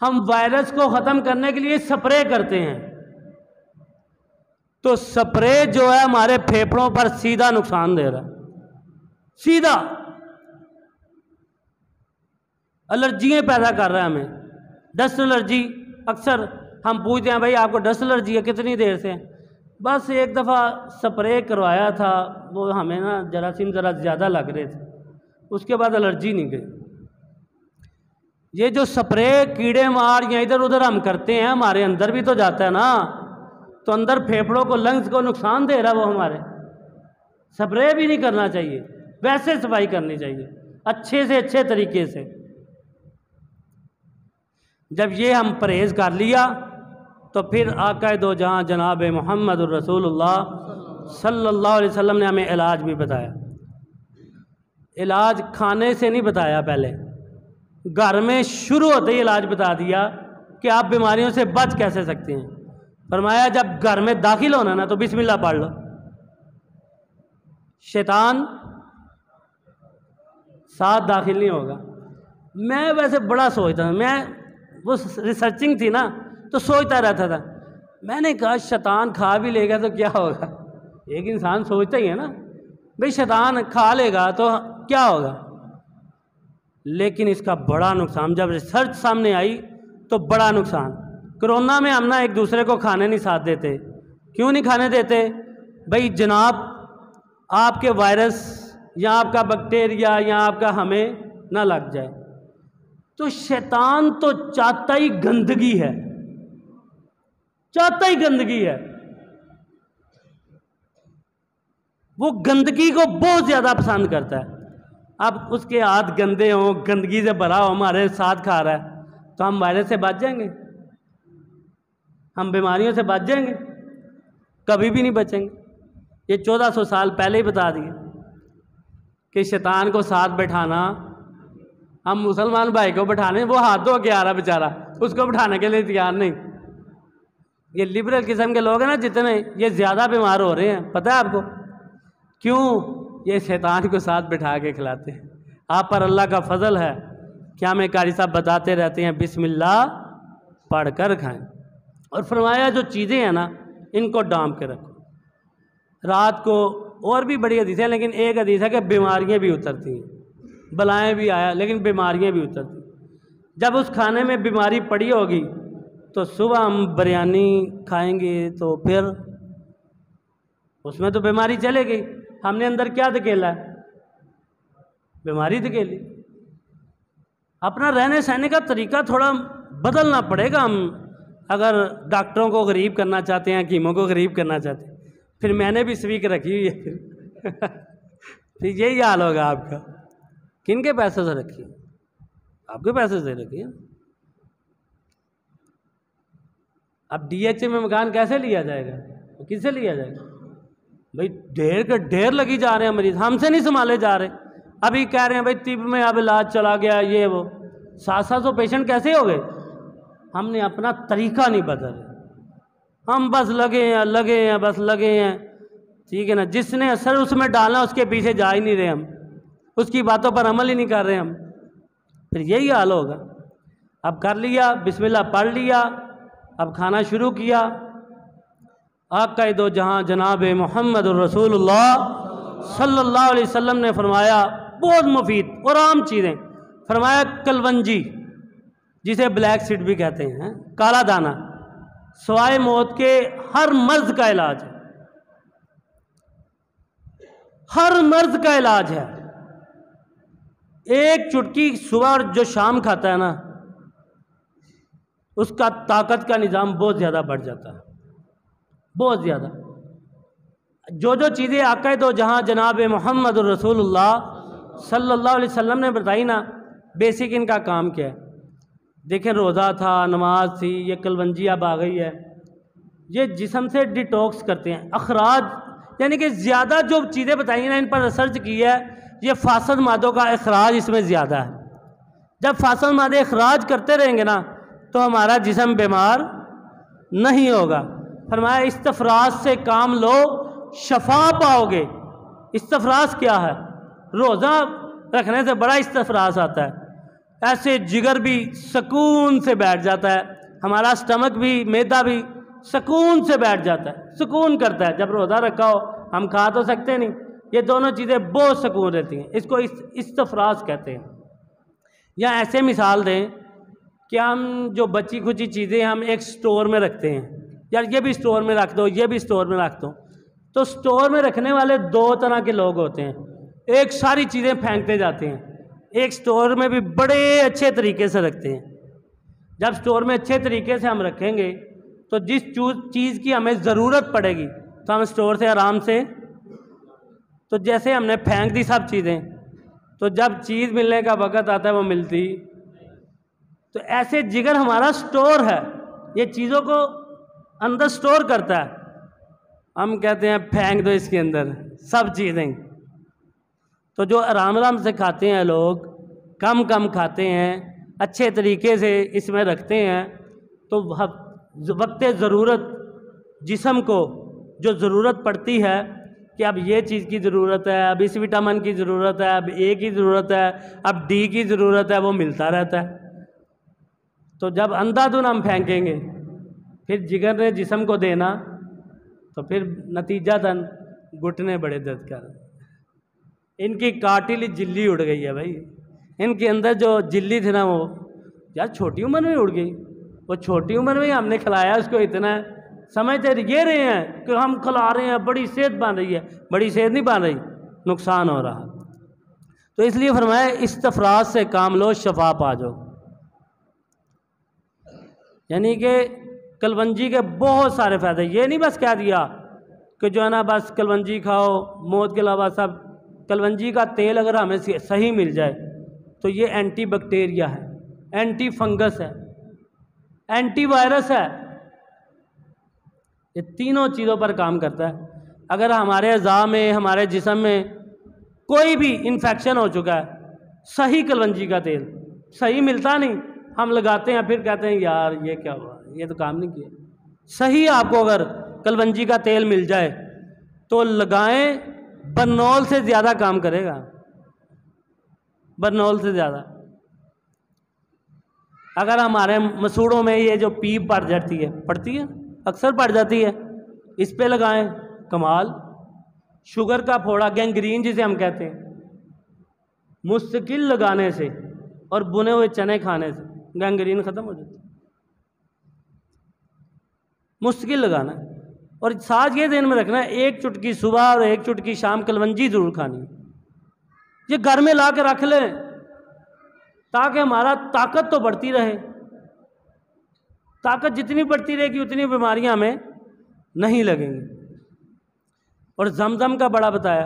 हम वायरस को ख़त्म करने के लिए स्प्रे करते हैं, तो स्प्रे जो है हमारे फेफड़ों पर सीधा नुकसान दे रहा है, सीधा एलर्जियाँ पैदा कर रहा है हमें। डस्ट एलर्जी, अक्सर हम पूछते हैं भाई आपको डस्ट एलर्जी है कितनी देर से? बस एक दफ़ा स्प्रे करवाया था, वो हमें ना जरासीम ज़रा ज़्यादा लग रहे थे, उसके बाद एलर्जी नहीं गई। ये जो स्प्रे कीड़े मार या इधर उधर हम करते हैं, हमारे अंदर भी तो जाता है ना, तो अंदर फेफड़ों को, लंग्स को नुकसान दे रहा है वो हमारे। स्प्रे भी नहीं करना चाहिए, वैसे सफाई करनी चाहिए अच्छे से अच्छे तरीके से। जब ये हम परहेज़ कर लिया तो फिर आका दो जहाँ जनाब मोहम्मद रसूलुल्लाह सल्लल्लाहु अलैहि वसल्लम ने हमें इलाज भी बताया। इलाज खाने से नहीं बताया, पहले घर में शुरू होते ही इलाज बता दिया कि आप बीमारियों से बच कैसे सकते हैं। फरमाया जब घर में दाखिल होना ना तो बिस्मिल्लाह पढ़ लो, शैतान साथ दाखिल नहीं होगा। मैं वैसे बड़ा सोचता था, मैं वो रिसर्चिंग थी ना तो सोचता रहता था। मैंने कहा शैतान खा भी लेगा तो क्या होगा, एक इंसान सोचता ही है ना भाई शैतान खा लेगा तो क्या होगा। लेकिन इसका बड़ा नुकसान जब रिसर्च सामने आई तो बड़ा नुकसान। कोरोना में हम ना एक दूसरे को खाने नहीं साथ देते। क्यों नहीं खाने देते भाई? जनाब आपके वायरस या आपका बैक्टीरिया या आपका हमें ना लग जाए। तो शैतान तो चाहता ही गंदगी है, चाहता ही गंदगी है। वो गंदगी को बहुत ज़्यादा पसंद करता है। अब उसके हाथ गंदे हों, गंदगी से भरा हो, हमारे साथ खा रहा है, तो हम वायरस से बच जाएंगे? हम बीमारियों से बच जाएंगे? कभी भी नहीं बचेंगे। ये 1400 साल पहले ही बता दिए कि शैतान को साथ बैठाना, हम मुसलमान भाई को बैठाने, वो हाथ धो के आ रहा बेचारा, उसको बैठाने के लिए तैयार नहीं। ये लिबरल किस्म के लोग हैं ना जितने, ये ज़्यादा बीमार हो रहे हैं। पता है आपको क्यों? ये शैतान को साथ बैठा के खिलाते हैं। आप पर अल्लाह का फजल है। क्या में कारी साहब बताते रहते हैं, बिस्मिल्लाह पढ़ कर खाएँ। और फरमाया जो चीज़ें हैं ना, इनको डांप के रखो। रात को और भी बड़ी हदीस है, लेकिन एक हदीस है कि बीमारियाँ भी उतरती हैं, बलाएँ भी आया, लेकिन बीमारियाँ भी उतरती। जब उस खाने में बीमारी पड़ी होगी तो सुबह हम बिरयानी खाएंगे तो फिर उसमें तो बीमारी चलेगी। हमने अंदर क्या धकेला है? बीमारी धकेली। अपना रहने सहने का तरीका थोड़ा बदलना पड़ेगा। हम अगर डॉक्टरों को गरीब करना चाहते हैं, हकीमों को गरीब करना चाहते हैं, फिर मैंने भी स्वीक रखी हुई है फिर यही हाल होगा आपका। किन के पैसे से रखिए? आपके पैसे से रखिए। अब डीएचए में मकान कैसे लिया जाएगा? तो किससे लिया जाएगा भाई? ढेर के ढेर लगी जा रहे हैं मरीज, हमसे नहीं संभाले जा रहे। अभी कह रहे हैं भाई तिब में अब इलाज चला गया, ये वो 700 पेशेंट कैसे हो गए? हमने अपना तरीका नहीं बदला। हम बस लगे हैं बस लगे हैं, ठीक है ना। जिसने असर उसमें डालना उसके पीछे जा ही नहीं रहे हम, उसकी बातों पर अमल ही नहीं कर रहे हम। फिर यही हाल होगा। अब कर लिया, बिस्मिल्लाह पढ़ लिया, अब खाना शुरू किया। आका दो जहां जनाब मोहम्मद रसूलुल्लाह सल्लल्लाहु अलैहि वसल्लम ने फरमाया, बहुत मुफीद और आम चीज़ें फरमाया। कलवंजी, जिसे ब्लैक सीड भी कहते हैं, काला दाना, सवाए मौत के हर मर्ज का इलाज है। हर मर्ज का इलाज है। एक चुटकी सुबह और जो शाम खाता है ना, उसका ताकत का निज़ाम बहुत ज़्यादा बढ़ जाता है, बहुत ज़्यादा। जो जो चीज़ें आका दो जहां जनाब मोहम्मद रसूलुल्लाह सल्लल्लाहु अलैहि वसल्लम ने बताई ना, बेसिक इनका काम क्या है। देखें, रोज़ा था, नमाज थी, ये कलवंजी अब आ गई है। ये जिस्म से डिटॉक्स करते हैं, अखराज, यानी कि ज़्यादा जो चीज़ें बताई ना, इन पर रिसर्च की है, ये फासद मादों का अखराज इसमें ज़्यादा है। जब फासद मादे अखराज करते रहेंगे ना, तो हमारा जिस्म बीमार नहीं होगा। फरमाया इस्तफराज से काम लो, शफा पाओगे। इस्तफराज क्या है? रोज़ा रखने से बड़ा इस्तफराज आता है। ऐसे जिगर भी सुकून से बैठ जाता है, हमारा स्टमक भी, मैदा भी सुकून से बैठ जाता है, सुकून करता है। जब रोज़ा रखा हो, हम खा तो सकते नहीं, ये दोनों चीज़ें बहुत सुकून रहती हैं। इसको इस्तफराज कहते हैं। या ऐसे मिसाल दें कि हम जो बची खुची चीज़ें हम एक स्टोर में रखते हैं, यार ये भी स्टोर में रख दो, ये भी स्टोर में रख दो। तो स्टोर में रखने वाले दो तरह के लोग होते हैं। एक सारी चीज़ें फेंकते जाते हैं, एक स्टोर में भी बड़े अच्छे तरीके से रखते हैं। जब स्टोर में अच्छे तरीके से हम रखेंगे तो जिस चीज़ की हमें ज़रूरत पड़ेगी तो हम स्टोर से आराम से, तो जैसे हमने फेंक दी सब चीज़ें, तो जब चीज़ मिलने का वक़्त आता है वो मिलती। तो ऐसे जिगर हमारा स्टोर है, ये चीज़ों को अंदर स्टोर करता है। हम कहते हैं फेंक दो इसके अंदर सब चीज़ें। तो जो आराम आराम से खाते हैं लोग, कम कम खाते हैं, अच्छे तरीके से इसमें रखते हैं, तो वक्त ज़रूरत जिस्म को जो ज़रूरत पड़ती है कि अब ये चीज़ की ज़रूरत है, अब इस विटामिन की ज़रूरत है, अब ए की ज़रूरत है, अब डी की ज़रूरत है, वो मिलता रहता है। तो जब अंधाधुन हम फेंकेंगे, फिर जिगर ने जिस्म को देना, तो फिर नतीजातन घुटने बड़े दर्द कर। इनकी काटिली झिल्ली उड़ गई है भाई। इनके अंदर जो झिल्ली थी ना, वो यार छोटी उम्र में उड़ गई। वो छोटी उम्र में हमने खिलाया उसको इतना, समझते ये रहे हैं कि हम खिला रहे हैं, बड़ी सेहत बन रही है। बड़ी सेहत नहीं बन रही, नुकसान हो रहा। तो इसलिए फरमाया इस्तफराज से काम लो, शफा पा जाओ। यानी कि कलवंजी के बहुत सारे फ़ायदे। ये नहीं बस कह दिया कि जो है ना बस कलवंजी खाओ, मौत के अलावा सब। कलवंजी का तेल अगर हमें सही मिल जाए तो ये एंटी बैक्टीरिया है, एंटी फंगस है, एंटी वायरस है, ये तीनों चीज़ों पर काम करता है। अगर हमारे अज़ा में, हमारे जिस्म में कोई भी इन्फेक्शन हो चुका है, सही कलवंजी का तेल सही मिलता नहीं, हम लगाते हैं फिर कहते हैं यार ये क्या हुआ, ये तो काम नहीं किया। सही आपको अगर कलवंजी का तेल मिल जाए तो लगाएं, बरनौल से ज़्यादा काम करेगा, बरनौल से ज़्यादा। अगर हमारे मसूड़ों में ये जो पीप पड़ जाती है, पड़ती है अक्सर पड़ जाती है, इस पे लगाएं, कमाल। शुगर का फोड़ा, गैंग्रीन जिसे हम कहते हैं, मुस्तकिल लगाने से और बुने हुए चने खाने से गैंग्रीन ख़त्म हो जाती है। मुस्तकिल लगाना है और साथ ये ध्यान में रखना है, एक चुटकी सुबह और एक चुटकी शाम कलवंजी ज़रूर खानी है। ये घर में ला के रख लें ताकि हमारा ताकत तो बढ़ती रहे। ताकत जितनी बढ़ती रहेगी उतनी बीमारियां हमें नहीं लगेंगी। और जमजम का बड़ा बताया,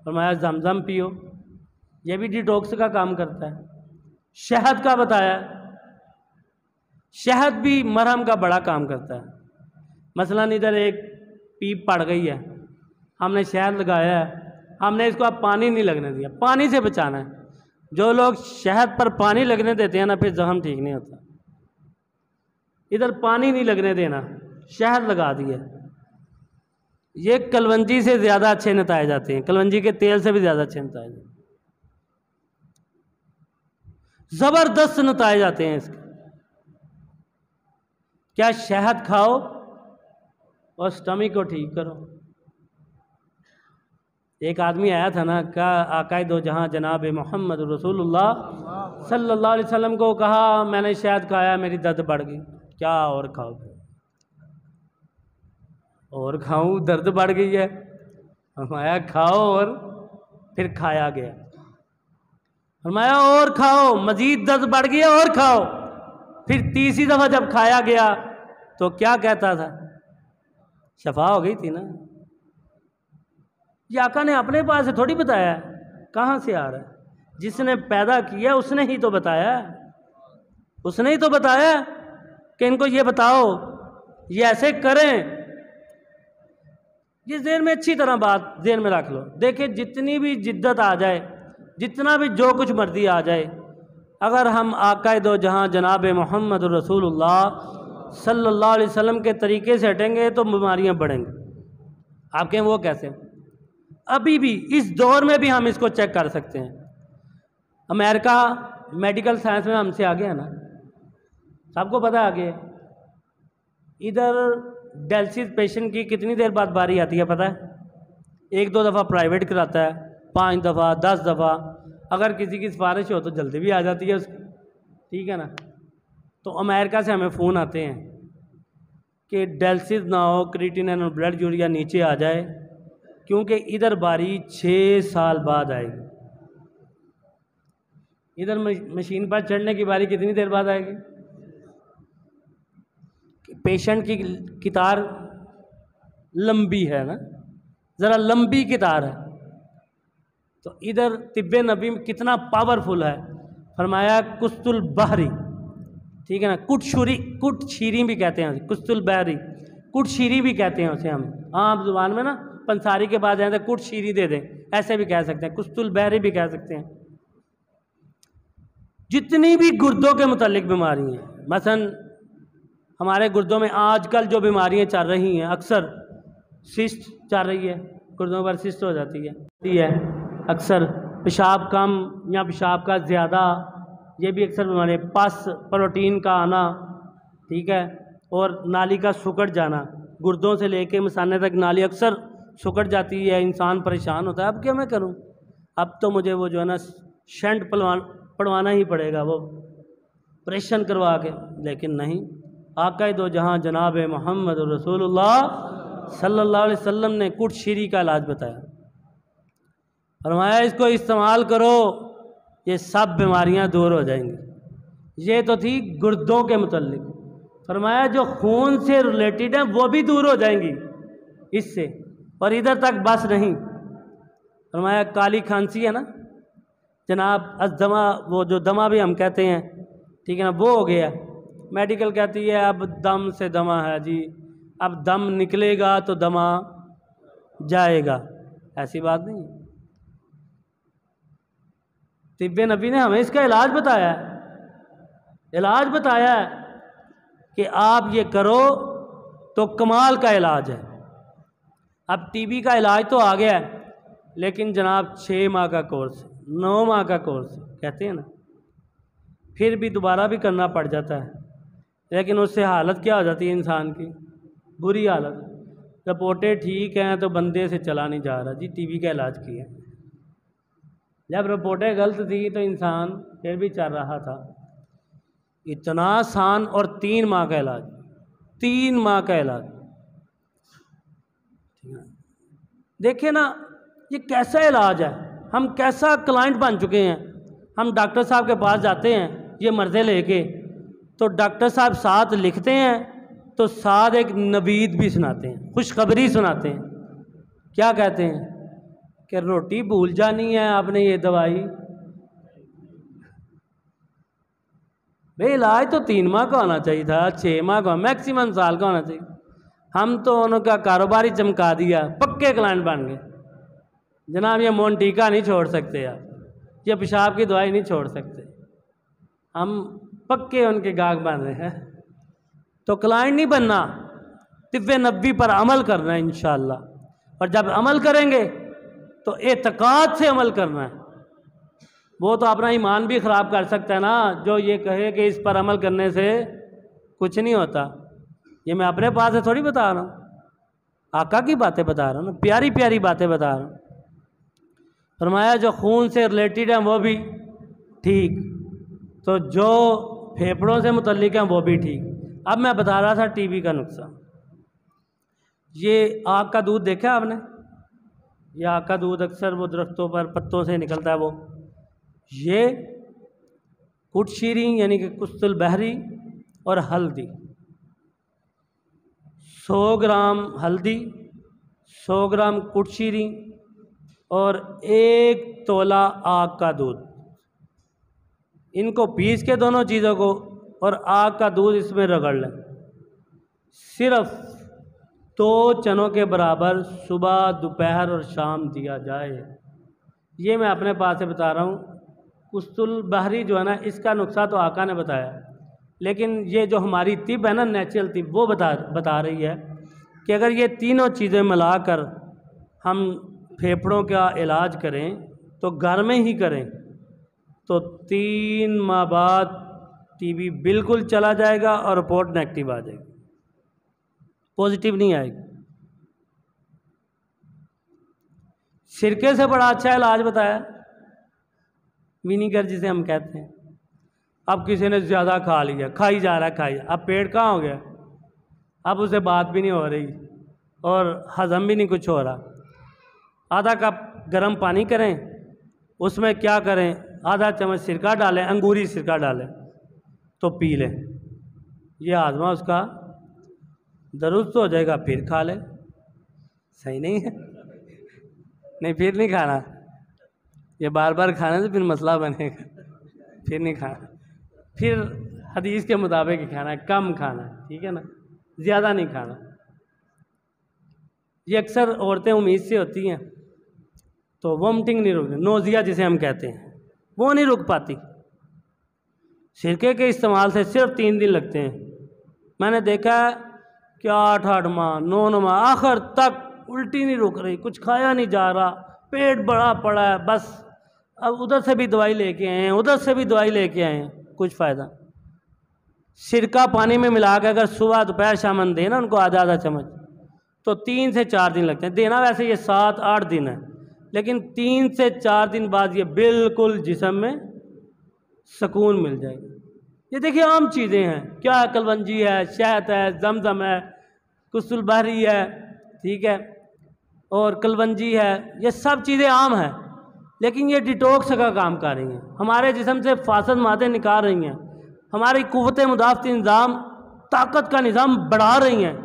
फरमाया जमजम पियो, ये भी डिटॉक्स का काम करता है। शहद का बताया, शहद भी मरहम का बड़ा काम करता है। मसलन इधर एक पीप पड़ गई है, हमने शहद लगाया है, हमने इसको अब पानी नहीं लगने दिया, पानी से बचाना है। जो लोग शहद पर पानी लगने देते हैं ना, फिर जख्म ठीक नहीं होता। इधर पानी नहीं लगने देना, शहद लगा दिया, ये कलवंजी से ज़्यादा अच्छे नताए जाते हैं, कलवंजी के तेल से भी ज़्यादा अच्छे नताए जाते हैं, ज़बरदस्त नताए जाते हैं इसके। क्या शहद खाओ और स्टमक को ठीक करो। एक आदमी आया था ना, क्या आकाए दो जहां जनाब मोहम्मद रसूलुल्लाह सल्लल्लाहु अलैहि वसल्लम को कहा मैंने शहद खाया, मेरी दर्द बढ़ गई। क्या और खाओ, और खाऊं, दर्द बढ़ गई है। फरमाया खाओ, और फिर खाया गया। फरमाया और खाओ, मजीद दर्द बढ़ गया, और खाओ। फिर तीसरी दफ़ा जब खाया गया तो क्या कहता था, शफा हो गई थी ना। ये आका ने अपने पास से थोड़ी बताया, कहाँ से आ रहा है? जिसने पैदा किया उसने ही तो बताया, उसने ही तो बताया कि इनको ये बताओ, ये ऐसे करें। ये ज़हन में अच्छी तरह बात ज़हन में रख लो। देखिए जितनी भी जिद्दत आ जाए, जितना भी जो कुछ मर्जी आ जाए, अगर हम आकाए दो जहां जनाब मोहम्मद रसूलुल्लाह सल्लल्लाहु अलैहि वसल्लम के तरीके से हटेंगे तो बीमारियां बढ़ेंगी। आप कहें वो कैसे? अभी भी इस दौर में भी हम इसको चेक कर सकते हैं। अमेरिका मेडिकल साइंस में हमसे आगे है ना, सबको पता है आगे। इधर डायलिसिस पेशेंट की कितनी देर बाद बारी आती है पता है? 1-2 दफ़ा प्राइवेट कराता है, 5 दफ़ा, 10 दफ़ा। अगर किसी की सिफारिश हो तो जल्दी भी आ जाती है उसकी, ठीक है ना। तो अमेरिका से हमें फ़ोन आते हैं कि डायलिसिस ना हो, क्रिएटिनिन और ब्लड यूरिया नीचे आ जाए, क्योंकि इधर बारी 6 साल बाद आएगी। इधर मशीन पर चढ़ने की बारी कितनी देर बाद आएगी? पेशेंट की कितार लंबी है ना, ज़रा लंबी कितार है। तो इधर तिब्बे नबी में कितना पावरफुल है। फरमाया कुस्तुल बहरी, ठीक है ना, कुटशीरी भी कहते हैं, कुस्तुल बहरी, कुटशीरी भी कहते हैं उसे हम आम जुबान में ना। पंसारी के बाद जाए तो कुटशीरी दे दें, ऐसे भी कह सकते हैं, कुस्तुल बहरी भी कह सकते हैं। जितनी भी गुर्दों के मुतालिक बीमारी हैं, मसलन हमारे गुर्दों में आजकल जो बीमारियां चल रही हैं, अक्सर सिस्ट चल रही है, गुर्दों पर सिस्ट हो जाती है अक्सर, पेशाब कम या पेशाब का ज़्यादा, ये भी अक्सर बीमारी। पस प्रोटीन का आना, ठीक है, और नाली का सुकड़ जाना, गुर्दों से लेके मसाने तक नाली अक्सर सुकड़ जाती है, इंसान परेशान होता है। अब क्या मैं करूं, अब तो मुझे वो जो है ना शंट पड़वाना ही पड़ेगा, वो ऑपरेशन करवा के। लेकिन नहीं, आकाए दो जहां जनाब मोहम्मद रसूलुल्लाह सल्लल्लाहु अलैहि वसल्लम ने कुटशीरी का इलाज बताया। फरमाया इसको इस्तेमाल करो, ये सब बीमारियां दूर हो जाएंगी। ये तो थी गुर्दों के मुताल्लिक। फरमाया जो खून से रिलेटेड हैं वो भी दूर हो जाएंगी इससे, और इधर तक बस नहीं। फरमाया काली खांसी है ना जनाब, अज़दमा, वो जो दमा भी हम कहते हैं, ठीक है ना, वो हो गया। मेडिकल कहती है अब दम से दमा है जी, अब दम निकलेगा तो दमा जाएगा। ऐसी बात नहीं है। तिब्बे नबी ने हमें इसका इलाज बताया है, इलाज बताया है कि आप ये करो तो कमाल का इलाज है। अब टीबी का इलाज तो आ गया है, लेकिन जनाब 6 माह का कोर्स, 9 माह का कोर्स कहते हैं ना, फिर भी दोबारा भी करना पड़ जाता है। लेकिन उससे हालत क्या हो जाती है इंसान की, बुरी हालत। रिपोर्टें ठीक हैं तो बंदे से चला नहीं जा रहा जी, टीबी का इलाज किया। जब रिपोर्टें गलत थी तो इंसान फिर भी चल रहा था। इतना आसान, और 3 माह का इलाज, 3 माह का इलाज। देखिए ना ये कैसा इलाज है, हम कैसा क्लाइंट बन चुके हैं। हम डॉक्टर साहब के पास जाते हैं ये मर्ज़े लेके, तो डॉक्टर साहब साथ लिखते हैं तो साथ एक नवीद भी सुनाते हैं, खुशखबरी सुनाते हैं। क्या कहते हैं कि रोटी भूल जानी है आपने ये दवाई। भाई इलाज तो 3 माह का होना चाहिए था, 6 माह का, मैक्सिमम साल का होना चाहिए। हम तो उनका कारोबार ही चमका दिया, पक्के क्लाइंट बन गए। जनाब ये मोन्टीका नहीं छोड़ सकते आप, ये पेशाब की दवाई नहीं छोड़ सकते, हम पक्के उनके गाहक बन रहे हैं। तो क्लाइंट नहीं बनना, तिब्बे नबी पर अमल करना है इंशाअल्लाह। और जब अमल करेंगे तो एतकाद से अमल करना है। वो तो अपना ईमान भी ख़राब कर सकता है ना, जो ये कहे कि इस पर अमल करने से कुछ नहीं होता। ये मैं अपने पास से थोड़ी बता रहा हूँ, आका की बातें बता रहा हूँ ना, प्यारी प्यारी बातें बता रहा हूँ। फरमाया जो खून से रिलेटेड हैं वो भी ठीक, तो जो फेफड़ों से मुतल्लिक हैं वो भी ठीक। अब मैं बता रहा था टीबी का नुक्सान। ये आग का दूध देखा आपने, ये आग का दूध अक्सर वो दरख्तों पर पत्तों से निकलता है। वो ये कुटशीरी यानी कि कुस्तुल बहरी और हल्दी, 100 ग्राम हल्दी, 100 ग्राम कुटशीरी और 1 तोला आग का दूध, इनको पीस के दोनों चीज़ों को और आग का दूध इसमें रगड़ लें। सिर्फ 2 चनों के बराबर सुबह, दोपहर और शाम दिया जाए। ये मैं अपने पास से बता रहा हूँ। कुस्तुल बहरी जो है ना, इसका नुस्खा तो आका ने बताया, लेकिन ये जो हमारी तिब है ना, नेचुरल तिब, वो बता रही है कि अगर ये तीनों चीज़ें मिलाकर हम फेफड़ों का इलाज करें तो घर में ही करें तो 3 माह बाद टीबी बिल्कुल चला जाएगा और रिपोर्ट नेगेटिव आ जाएगी, पॉजिटिव नहीं आएगी। सिरके से बड़ा अच्छा इलाज बताया, विनीगर जिसे हम कहते हैं। अब किसी ने ज़्यादा खा लिया, खाई जा रहा है, खाई, अब पेट कहाँ हो गया, अब उसे बात भी नहीं हो रही और हज़म भी नहीं कुछ हो रहा। आधा कप गर्म पानी करें, उसमें क्या करें, आधा चम्मच सिरका डालें, अंगूरी सिरका डालें तो पी लें। ये आज़मा उसका दुरुस्त हो जाएगा, फिर खा लें। सही नहीं है? नहीं, फिर नहीं खाना, ये बार बार खाने से फिर मसला बनेगा, फिर नहीं खाना। फिर हदीस के मुताबिक ही खाना है, कम खाना है, ठीक है ना, ज़्यादा नहीं खाना। ये अक्सर औरतें उम्मीद से होती हैं तो वोमिटिंग नहीं रुकती, नोज़िया जिसे हम कहते हैं, वो नहीं रुक पाती। सिरके के इस्तेमाल से सिर्फ 3 दिन लगते हैं। मैंने देखा है कि 8-8 माह, 9-9 माह, आखिर तक उल्टी नहीं रुक रही, कुछ खाया नहीं जा रहा, पेट बड़ा पड़ा है, बस अब उधर से भी दवाई लेके आए हैं, उधर से भी दवाई लेके आए हैं, कुछ फ़ायदा। सिरका पानी में मिला के अगर सुबह दोपहर शाम दें ना उनको आधा चम्मच, तो 3 से 4 दिन लगते हैं। देना वैसे ये 7-8 दिन है, लेकिन 3 से 4 दिन बाद ये बिल्कुल जिस्म में सुकून मिल जाएगा। ये देखिए आम चीज़ें हैं, क्या कलवंजी है, शहद है, जमजम है, कुस्तुल बहरी है, ठीक है, और कलवंजी है, ये सब चीज़ें आम हैं, लेकिन ये डिटॉक्स का काम कर रही हैं, हमारे जिस्म से फासद मादे निकाल रही हैं, हमारी कुव्वत मुदाफ़ती निज़ाम ताकत का निज़ाम बढ़ा रही हैं।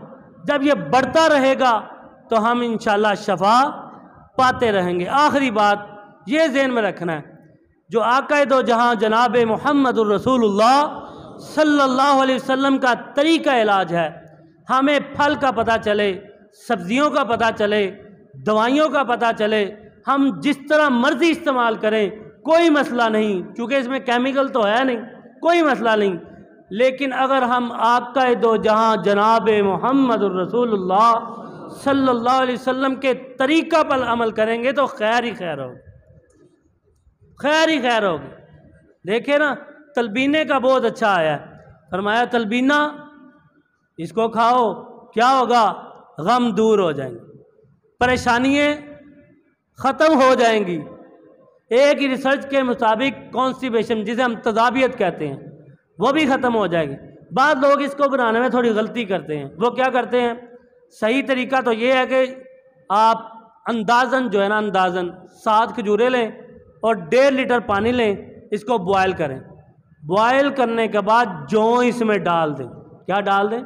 जब ये बढ़ता रहेगा तो हम इंशाअल्लाह शफा पाते रहेंगे। आखिरी बात ये ज़हन में रखना है, जो आक़ाए दो जहाँ जनाब मुहम्मदुर रसूलुल्लाह सल्लल्लाहु अलैहि वसल्लम का तरीका इलाज है। हमें फल का पता चले, सब्जियों का पता चले, दवाइयों का पता चले, हम जिस तरह मर्जी इस्तेमाल करें, कोई मसला नहीं, क्योंकि इसमें केमिकल तो है नहीं, कोई मसला नहीं। लेकिन अगर हम आक़ाए दो जहाँ जनाब मुहम्मदुर रसूलुल्लाह सल्लल्लाहु अलैहि वसल्लम के तरीका पर अमल करेंगे तो खैर ही खैर होगी, खैर ही खैर होगी। देखे ना, तलबीने का बहुत अच्छा आया है। फरमाया तलबीना इसको खाओ, क्या होगा? गम दूर हो जाएंगे, परेशानियाँ ख़त्म हो जाएंगी। एक ही रिसर्च के मुताबिक कॉन्स्टिपेशन, जिसे हम तज़ाबियत कहते हैं, वो भी ख़त्म हो जाएगी। बाद लोग इसको बनाने में थोड़ी गलती करते हैं। वो क्या करते हैं? सही तरीका तो ये है कि आप अंदाज़न जो है ना, अंदाज़न 7 खजूरें लें और 1.5 लीटर पानी लें, इसको बॉयल करें। बॉयल करने के बाद जौ इसमें डाल दें। क्या डाल दें?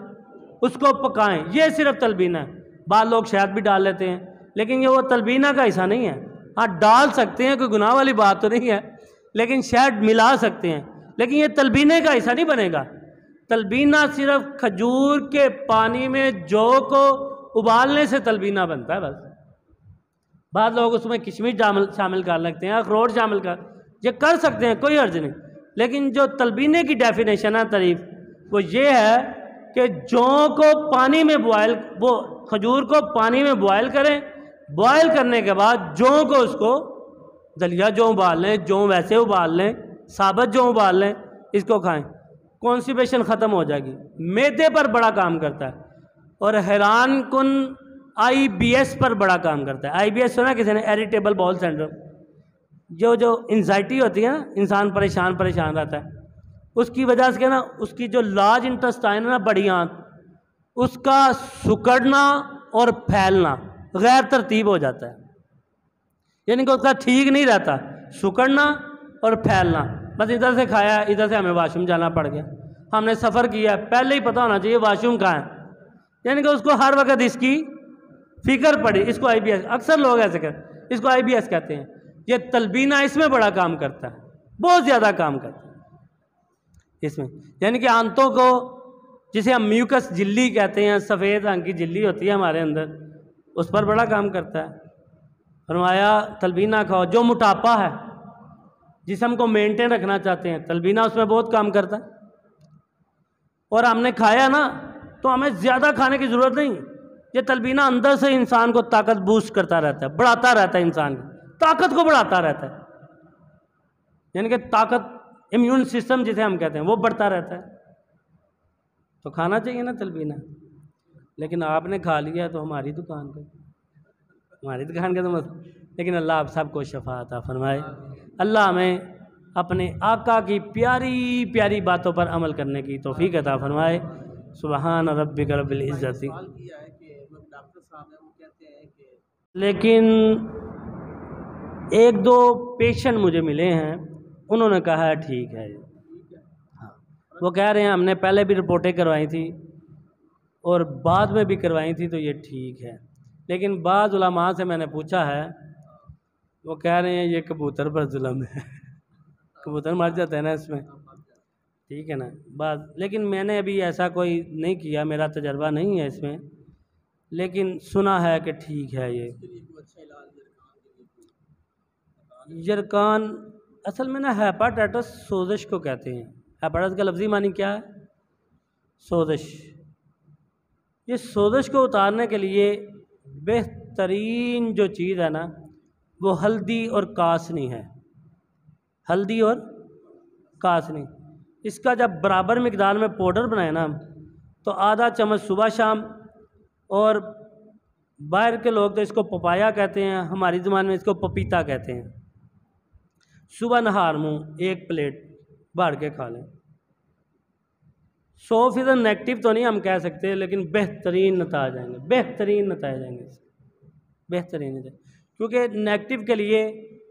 उसको पकाएं। ये सिर्फ तलबीना है। बाद लोग शहद भी डाल लेते हैं, लेकिन ये वो तलबीना का हिस्सा नहीं है। हाँ, डाल सकते हैं, कोई गुनाह वाली बात तो नहीं है, लेकिन शहद मिला सकते हैं, लेकिन ये तलबीने का हिस्सा नहीं बनेगा। तलबीना सिर्फ खजूर के पानी में जौ को उबालने से तलबीना बनता है बस। बाद लोग उसमें किशमिश शामिल कर लगते हैं, अखरोट शामिल ये कर सकते हैं, कोई अर्ज नहीं। लेकिन जो तलबीने की डेफिनेशन है तारीफ, वो ये है कि जौ को पानी में बॉयल, वो खजूर को पानी में बॉयल करें। बॉयल करने के बाद जौ को, उसको दलिया जौ उबाल लें, जौ वैसे उबाल लें, साबुत जौ उबाल लें, इसको खाएं, कॉन्स्टिपेशन ख़त्म हो जाएगी। मैदे पर बड़ा काम करता है और हैरान कुन IBS पर बड़ा काम करता है। IBS सुना किसी ने? Irritable bowel syndrome. जो एंजाइटी होती है ना, इंसान परेशान रहता है, उसकी वजह से ना, उसकी जो लार्ज इंटेस्टाइन है ना, बड़ी आंत, उसका सिकुड़ना और फैलना गैर तरतीब हो जाता है। यानी कि उसका ठीक नहीं रहता, सिकुड़ना और फैलना। बस इधर से खाया, इधर से हमें वाशरूम जाना पड़ गया, हमने सफ़र किया, पहले ही पता होना चाहिए वाशरूम कहाँ है, यानी कि उसको हर वक्त इसकी फिक्र पड़ी। इसको IBS, अक्सर लोग ऐसे कहते, इसको IBS कहते हैं। ये तलबीना इसमें बड़ा काम करता है, बहुत ज़्यादा काम करता है इसमें। यानी कि आंतों को, जिसे हम म्यूकस झिल्ली कहते हैं, सफ़ेद रंग की झिल्ली होती है हमारे अंदर, उस पर बड़ा काम करता है। फरमाया तलबीना खाओ। जो मोटापा है, जिस्म को मेंटेन रखना चाहते हैं, तलबीना उसमें बहुत काम करता है। और हमने खाया ना, तो हमें ज़्यादा खाने की ज़रूरत नहीं। ये तलबीना अंदर से इंसान को ताकत बूस्ट करता रहता है, बढ़ाता रहता है, इंसान की ताकत को बढ़ाता रहता है। यानी कि ताकत, इम्यून सिस्टम जिसे हम कहते हैं, वो बढ़ता रहता है। तो खाना चाहिए ना तलबीना। लेकिन आपने खा लिया तो हमारी दुकान का तो मत। लेकिन अल्लाह आप सबको शफा अता फरमाए। अल्लाह हमें अपने आका की प्यारी प्यारी बातों पर अमल करने की तौफीक अता फरमाए। सुबहान रब्बिक रब्बिल इज़्ज़ति। लेकिन 1-2 पेशेंट मुझे मिले हैं, उन्होंने कहा है ठीक है। हाँ, वो कह रहे हैं हमने पहले भी रिपोर्टें करवाई थी और बाद में भी करवाई थी, तो ये ठीक है। लेकिन बाद उलमा से मैंने पूछा है, वो कह रहे हैं ये कबूतर पर जुल्म है। कबूतर मर जाता है ना इसमें, ठीक है ना बात। लेकिन मैंने अभी ऐसा कोई नहीं किया, मेरा तजर्बा नहीं है इसमें, लेकिन सुना है कि ठीक है। ये यरकान असल में ना हेपाटाइटिस सोजिश को कहते हैं। हेपाटाइटिस का लफ्ज़ी मानी क्या है? सोजिश। ये सोजिश को उतारने के लिए बेहतरीन जो चीज़ है ना, वो हल्दी और कासनी है। हल्दी और कासनी, इसका जब बराबर मिकदार में पाउडर बनाए ना, तो आधा चम्मच सुबह शाम, और बाहर के लोग तो इसको पपाया कहते हैं, हमारी ज़बान में इसको पपीता कहते हैं। सुबह नहार मुँह 1 प्लेट बाढ़ के खा लें। 100% नेगेटिव तो नहीं हम कह सकते, लेकिन बेहतरीन नतीजे आएंगे, बेहतरीन नतीजे आएंगे, बेहतरीन नतीजे। क्योंकि नेगेटिव के लिए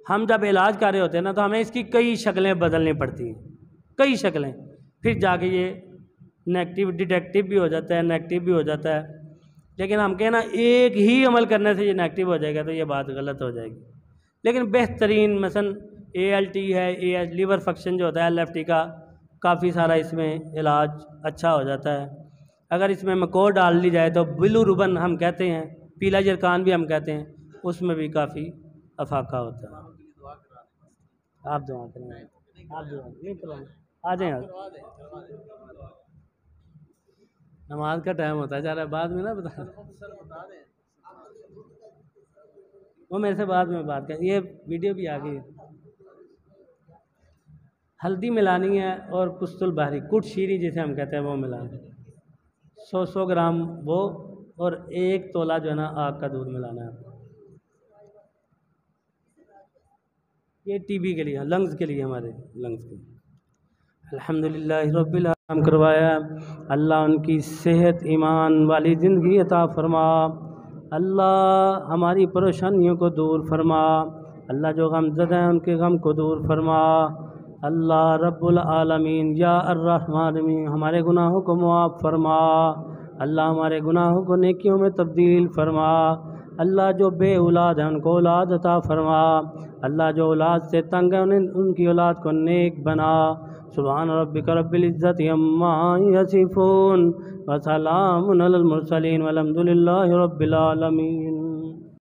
हम जब इलाज कर रहे होते हैं ना, तो हमें इसकी कई शक्लें बदलनी पड़ती हैं, कई शक्लें, फिर जाके ये नेगेटिव डिटेक्टिव भी हो जाता है, नेगेटिव भी हो जाता है। लेकिन हम कहना एक ही अमल करने से ये नेगेटिव हो जाएगा तो ये बात गलत हो जाएगी। लेकिन बेहतरीन मसलन ALT है, AH लीवर फंक्शन जो होता है LFT का, काफ़ी सारा इसमें इलाज अच्छा हो जाता है। अगर इसमें मकोर डाल ली जाए तो ब्लू रुबन हम कहते हैं, पीला जरकान भी हम कहते हैं, उसमें भी काफ़ी अफाका होता है। आप दुआ करेंगे, आप दुआ नहीं करवाएं, आ जाएं आप। नमाज का टाइम होता है जा रहा है, बाद में ना बता, वो मेरे से बाद में बात कर, ये वीडियो भी आ गई है। हल्दी मिलानी है और कुस्तुल बहरी कुट शीरी जिसे हम कहते हैं वो मिलाना है, 100 ग्राम वो, और 1 तोला जो है ना आग का दूध मिलाना है। ये TB के लिए, लंग्स के लिए, हमारे लंग्स के लिए। अल्हम्दुलिल्लाह रब्बिल आलमीन करवाया। अल्लाह उनकी सेहत ईमान वाली ज़िंदगी अता फरमा। अल्लाह हमारी परेशानियों को दूर फरमा। अल्लाह जो गमज़दा हैं उनके गम को दूर फरमा। अल्लाह रब्बुल आलमीन या अर्रहमान हमारे गुनाहों को मुआफ़ फरमा। अल्लाह हमारे गुनाहों को नेकियों में तब्दील फरमा। अल्लाह जो बे औलाद हैं उनको औलाद अता फरमा। अल्लाह जो औलाद से तंग है उन्हें उनकी औलाद को नेक बना। सुभान रब्बिक रब्बिल इज़्ज़ति अम्मा यसिफून व सलामुन अलल मुरसलीन वल्हम्दुलिल्लाहि रब्बिल आलमीन।